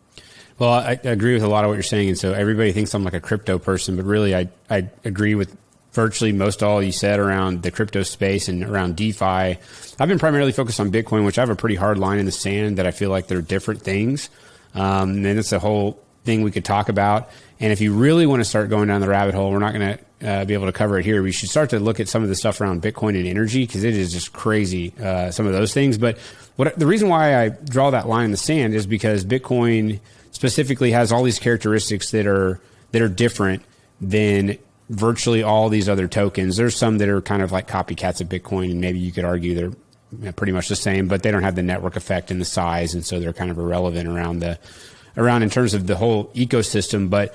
Well, I agree with a lot of what you're saying. And so everybody thinks I'm like a crypto person, but really I agree with virtually most all you said around the crypto space and around DeFi. I've been primarily focused on Bitcoin, which I have a pretty hard line in the sand that I feel like they're different things. And it's a whole thing we could talk about. And if you really want to start going down the rabbit hole, we're not going to be able to cover it here. We should start to look at some of the stuff around Bitcoin and energy, because it is just crazy, some of those things. But the reason why I draw that line in the sand is because Bitcoin specifically has all these characteristics that are different than virtually all these other tokens. There's some that are kind of like copycats of Bitcoin, and maybe you could argue they're pretty much the same, but they don't have the network effect and the size, and so they're kind of irrelevant around in terms of the whole ecosystem. But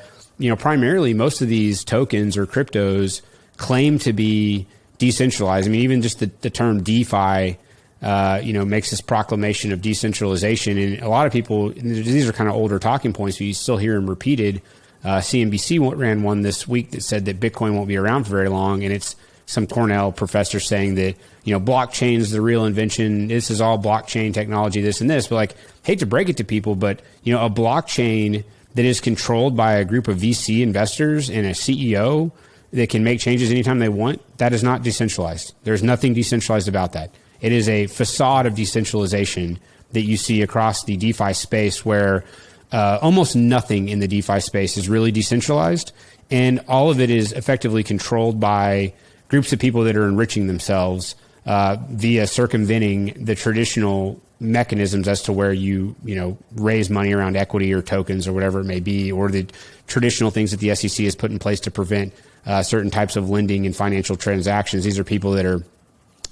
primarily most of these tokens or cryptos claim to be decentralized. I mean, even just the term DeFi, makes this proclamation of decentralization. And a lot of people, these are kind of older talking points, but you still hear them repeated. CNBC ran one this week that said that Bitcoin won't be around for very long. And it's some Cornell professor saying that, blockchain is the real invention. This is all blockchain technology, this and this. But hate to break it to people, but, a blockchain that is controlled by a group of VC investors and a CEO that can make changes anytime they want, that is not decentralized. There's nothing decentralized about that. It is a facade of decentralization that you see across the DeFi space, where almost nothing in the DeFi space is really decentralized. And all of it is effectively controlled by groups of people that are enriching themselves via circumventing the traditional mechanisms as to where you raise money around equity or tokens or whatever it may be, or the traditional things that the SEC has put in place to prevent certain types of lending and financial transactions. These are people that are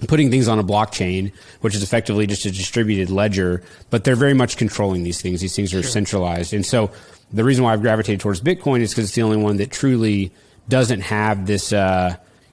putting things on a blockchain, which is effectively just a distributed ledger, but they're very much controlling these things. These things are centralized. And so the reason why I've gravitated towards Bitcoin is because it's the only one that truly doesn't have this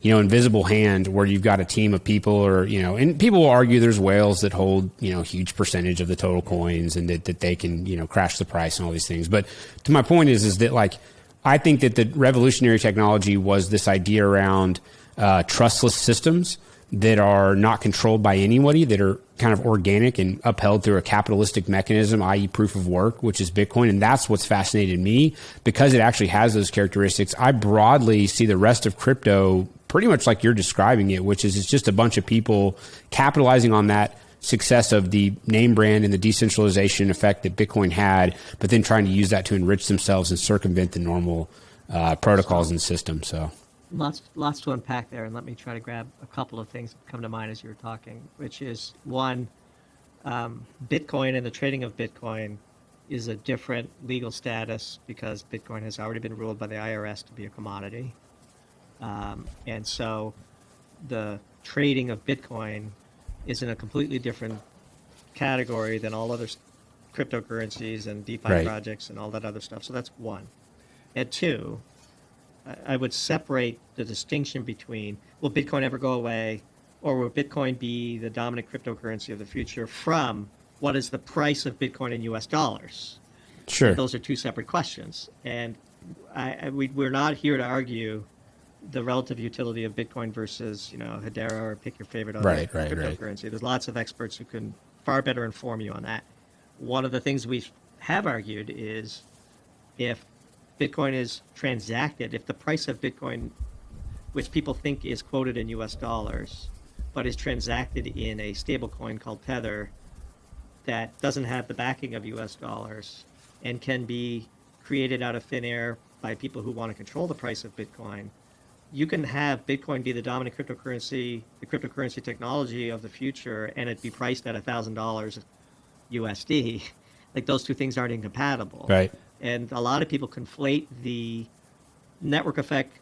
invisible hand where you've got a team of people, or, and people will argue there's whales that hold, huge percentage of the total coins, and that they can, crash the price and all these things. But to my point is that I think that the revolutionary technology was this idea around trustless systems that are not controlled by anybody, that are kind of organic and upheld through a capitalistic mechanism, i.e. proof of work, which is Bitcoin. And that's what's fascinated me, because it actually has those characteristics. I broadly see the rest of crypto pretty much like you're describing it, which is it's just a bunch of people capitalizing on that success of the name brand and the decentralization effect that Bitcoin had, but then trying to use that to enrich themselves and circumvent the normal protocols and systems. So lots to unpack there, and let me try to grab a couple of things that come to mind as you were talking, which is one, Bitcoin and the trading of Bitcoin is a different legal status because Bitcoin has already been ruled by the IRS to be a commodity. And so the trading of Bitcoin is in a completely different category than all other cryptocurrencies and DeFi projects and all that other stuff. So that's one. And two, I would separate the distinction between, will Bitcoin ever go away, or will Bitcoin be the dominant cryptocurrency of the future, from what is the price of Bitcoin in US dollars? Sure. Those are two separate questions. And we're not here to argue the relative utility of Bitcoin versus, Hedera, or pick your favorite other cryptocurrency. There's lots of experts who can far better inform you on that. One of the things we have argued is, if Bitcoin is transacted, if the price of Bitcoin, which people think is quoted in US dollars, but is transacted in a stable coin called Tether that doesn't have the backing of US dollars, and can be created out of thin air by people who want to control the price of Bitcoin, you can have Bitcoin be the dominant cryptocurrency, the cryptocurrency technology of the future, and it be priced at $1,000 USD. Like those two things aren't incompatible. Right. And a lot of people conflate the network effect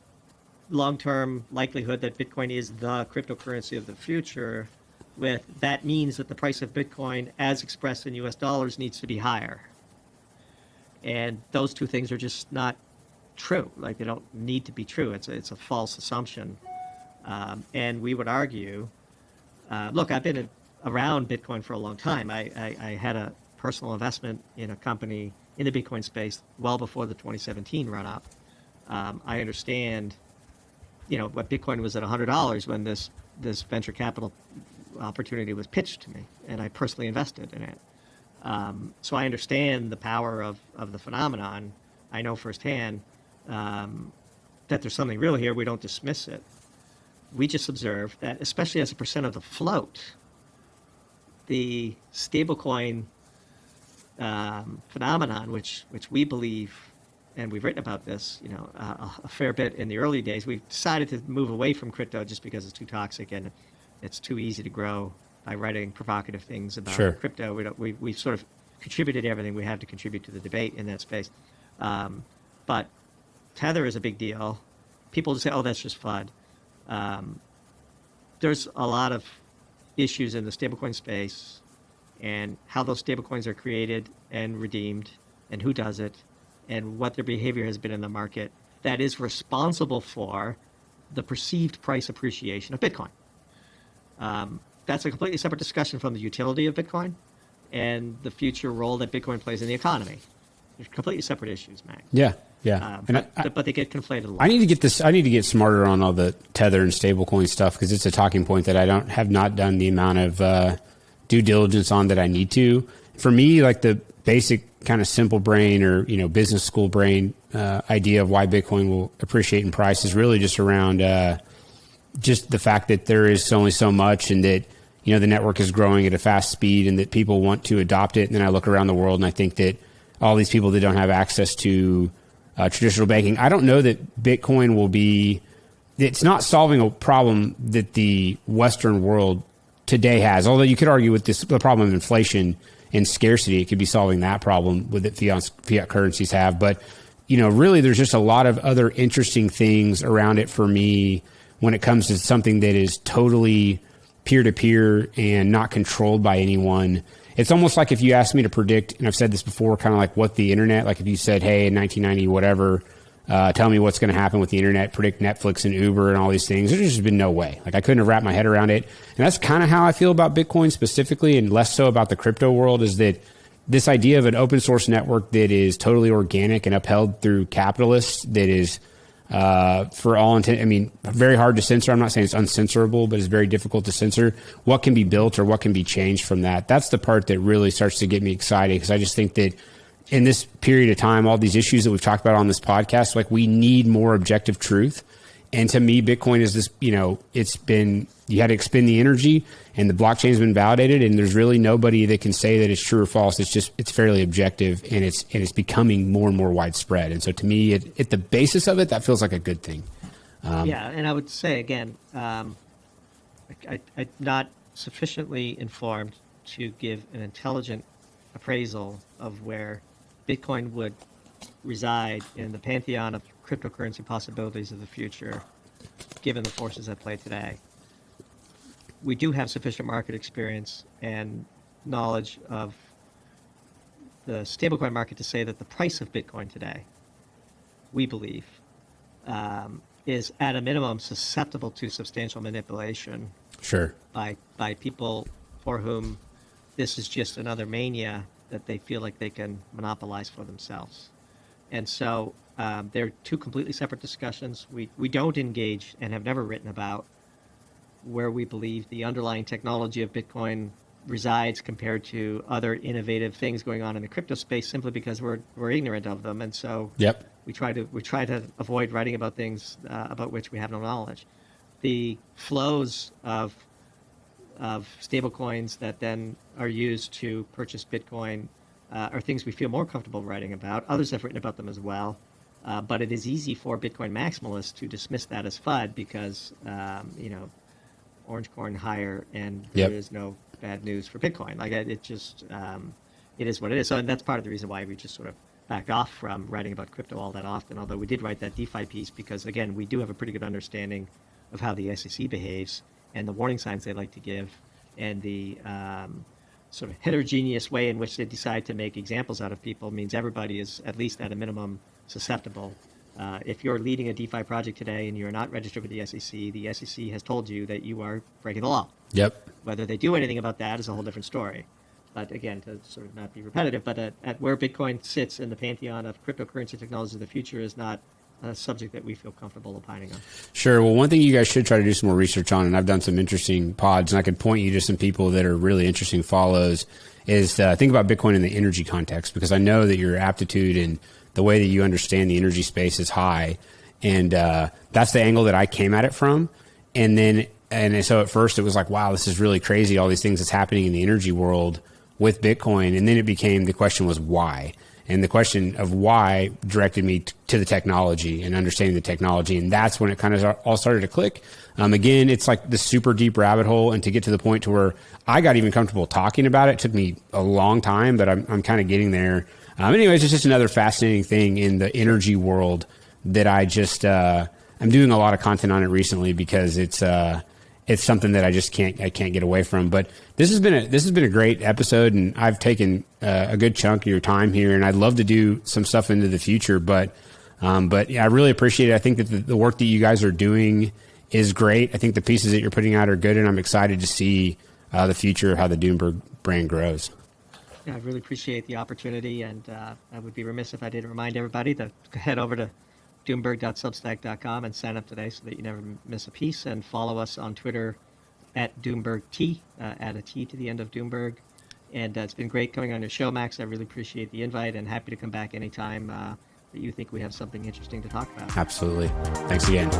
long-term likelihood that Bitcoin is the cryptocurrency of the future with that means that the price of Bitcoin as expressed in US dollars needs to be higher. And those two things are just not true. Like they don't need to be true. It's a false assumption. And we would argue, look, I've been around Bitcoin for a long time. I had a personal investment in a company in the Bitcoin space well before the 2017 run-up. I understand, what Bitcoin was at $100 when this venture capital opportunity was pitched to me, and I personally invested in it. So I understand the power of the phenomenon. I know firsthand that there's something real here. We don't dismiss it. We just observe that, especially as a percent of the float, the stablecoin phenomenon, which we believe, and we've written about this, a fair bit in the early days. We've decided to move away from crypto just because it's too toxic and it's too easy to grow by writing provocative things about Sure. crypto. We've sort of contributed everything we have to contribute to the debate in that space. But Tether is a big deal. People just say, oh, that's just FUD. There's a lot of issues in the stablecoin space and how those stablecoins are created and redeemed and who does it and what their behavior has been in the market that is responsible for the perceived price appreciation of Bitcoin. That's a completely separate discussion from the utility of Bitcoin and the future role that Bitcoin plays in the economy. They're completely separate issues, Mac. Yeah. But they get conflated a lot. I need to get smarter on all the Tether and stablecoin stuff because it's a talking point that I have not done the amount of due diligence on that I need to. For me, like the basic kind of simple brain or business school brain idea of why Bitcoin will appreciate in price is really just around just the fact that there is only so much and that the network is growing at a fast speed and that people want to adopt it. And then I look around the world and I think that all these people that don't have access to traditional banking, I don't know that Bitcoin will be. It's not solving a problem that the Western world today has. Although you could argue with the problem of inflation and scarcity, it could be solving that problem with that fiat currencies have. But really, there's just a lot of other interesting things around it for me when it comes to something that is totally peer-to-peer and not controlled by anyone. It's almost like if you asked me to predict, and I've said this before, kind of like what the internet, like if you said, hey, in 1990, whatever, tell me what's going to happen with the internet, predict Netflix and Uber and all these things. There's just been no way. Like I couldn't have wrapped my head around it. And that's kind of how I feel about Bitcoin specifically, and less so about the crypto world, is that this idea of an open source network that is totally organic and upheld through capitalists, that is for all intent, very hard to censor. I'm not saying it's uncensorable, but it's very difficult to censor what can be built or what can be changed from that. That's the part that really starts to get me excited, because I just think that in this period of time, all these issues that we've talked about on this podcast, like we need more objective truth. And to me, Bitcoin is this, it's been, you had to expend the energy and the blockchain's been validated, and there's really nobody that can say that it's true or false. It's fairly objective, and it's becoming more and more widespread. And so to me, at the basis of it, that feels like a good thing. And I would say again, I'm not sufficiently informed to give an intelligent appraisal of where Bitcoin would reside in the pantheon of cryptocurrency possibilities of the future, given the forces at play today. We do have sufficient market experience and knowledge of the stablecoin market to say that the price of Bitcoin today, we believe, is at a minimum susceptible to substantial manipulation. Sure. By people for whom this is just another mania that they feel like they can monopolize for themselves. And so they're two completely separate discussions. We don't engage and have never written about where we believe the underlying technology of Bitcoin resides compared to other innovative things going on in the crypto space, simply because we're ignorant of them. And so we try to avoid writing about things about which we have no knowledge. The flows of stablecoins that then are used to purchase Bitcoin are things we feel more comfortable writing about. Others have written about them as well. But it is easy for Bitcoin maximalists to dismiss that as FUD because, orange corn higher and there is no bad news for Bitcoin. Like it just, it is what it is. So and that's part of the reason why we just sort of backed off from writing about crypto all that often, although we did write that DeFi piece because, again, we do have a pretty good understanding of how the SEC behaves and the warning signs they like to give and the sort of heterogeneous way in which they decide to make examples out of people means everybody is at least at a minimum susceptible. If you're leading a DeFi project today and you're not registered with the SEC has told you that you are breaking the law. Yep. Whether they do anything about that is a whole different story. But again, to sort of not be repetitive, but at where Bitcoin sits in the pantheon of cryptocurrency technologies of the future is not a subject that we feel comfortable opining on. Sure. Well, one thing you guys should try to do some more research on, and I've done some interesting pods, and I could point you to some people that are really interesting follows, is think about Bitcoin in the energy context, because I know that your aptitude and the way that you understand the energy space is high. And that's the angle that I came at it from. And so at first it was like, wow, this is really crazy, all these things that's happening in the energy world with Bitcoin. And then it became, the question was why? And the question of why directed me to the technology and understanding the technology. And that's when it kind of all started to click. Again, it's like this super deep rabbit hole. And to get to the point to where I got even comfortable talking about it took me a long time, but I'm kind of getting there. Anyways, it's just another fascinating thing in the energy world that I just, I'm doing a lot of content on it recently because it's something that I just can't get away from. But this has been a great episode, and I've taken a good chunk of your time here, and I'd love to do some stuff into the future. But yeah, I really appreciate it. I think that the work that you guys are doing is great. I think the pieces that you're putting out are good, and I'm excited to see the future of how the Doomberg brand grows. Yeah, I really appreciate the opportunity, and I would be remiss if I didn't remind everybody to head over to doomberg.substack.com and sign up today so that you never miss a piece, and follow us on Twitter at DoombergT, add a T to the end of Doomberg. And it's been great coming on your show, Max. I really appreciate the invite and happy to come back anytime that you think we have something interesting to talk about. Absolutely. Thanks again.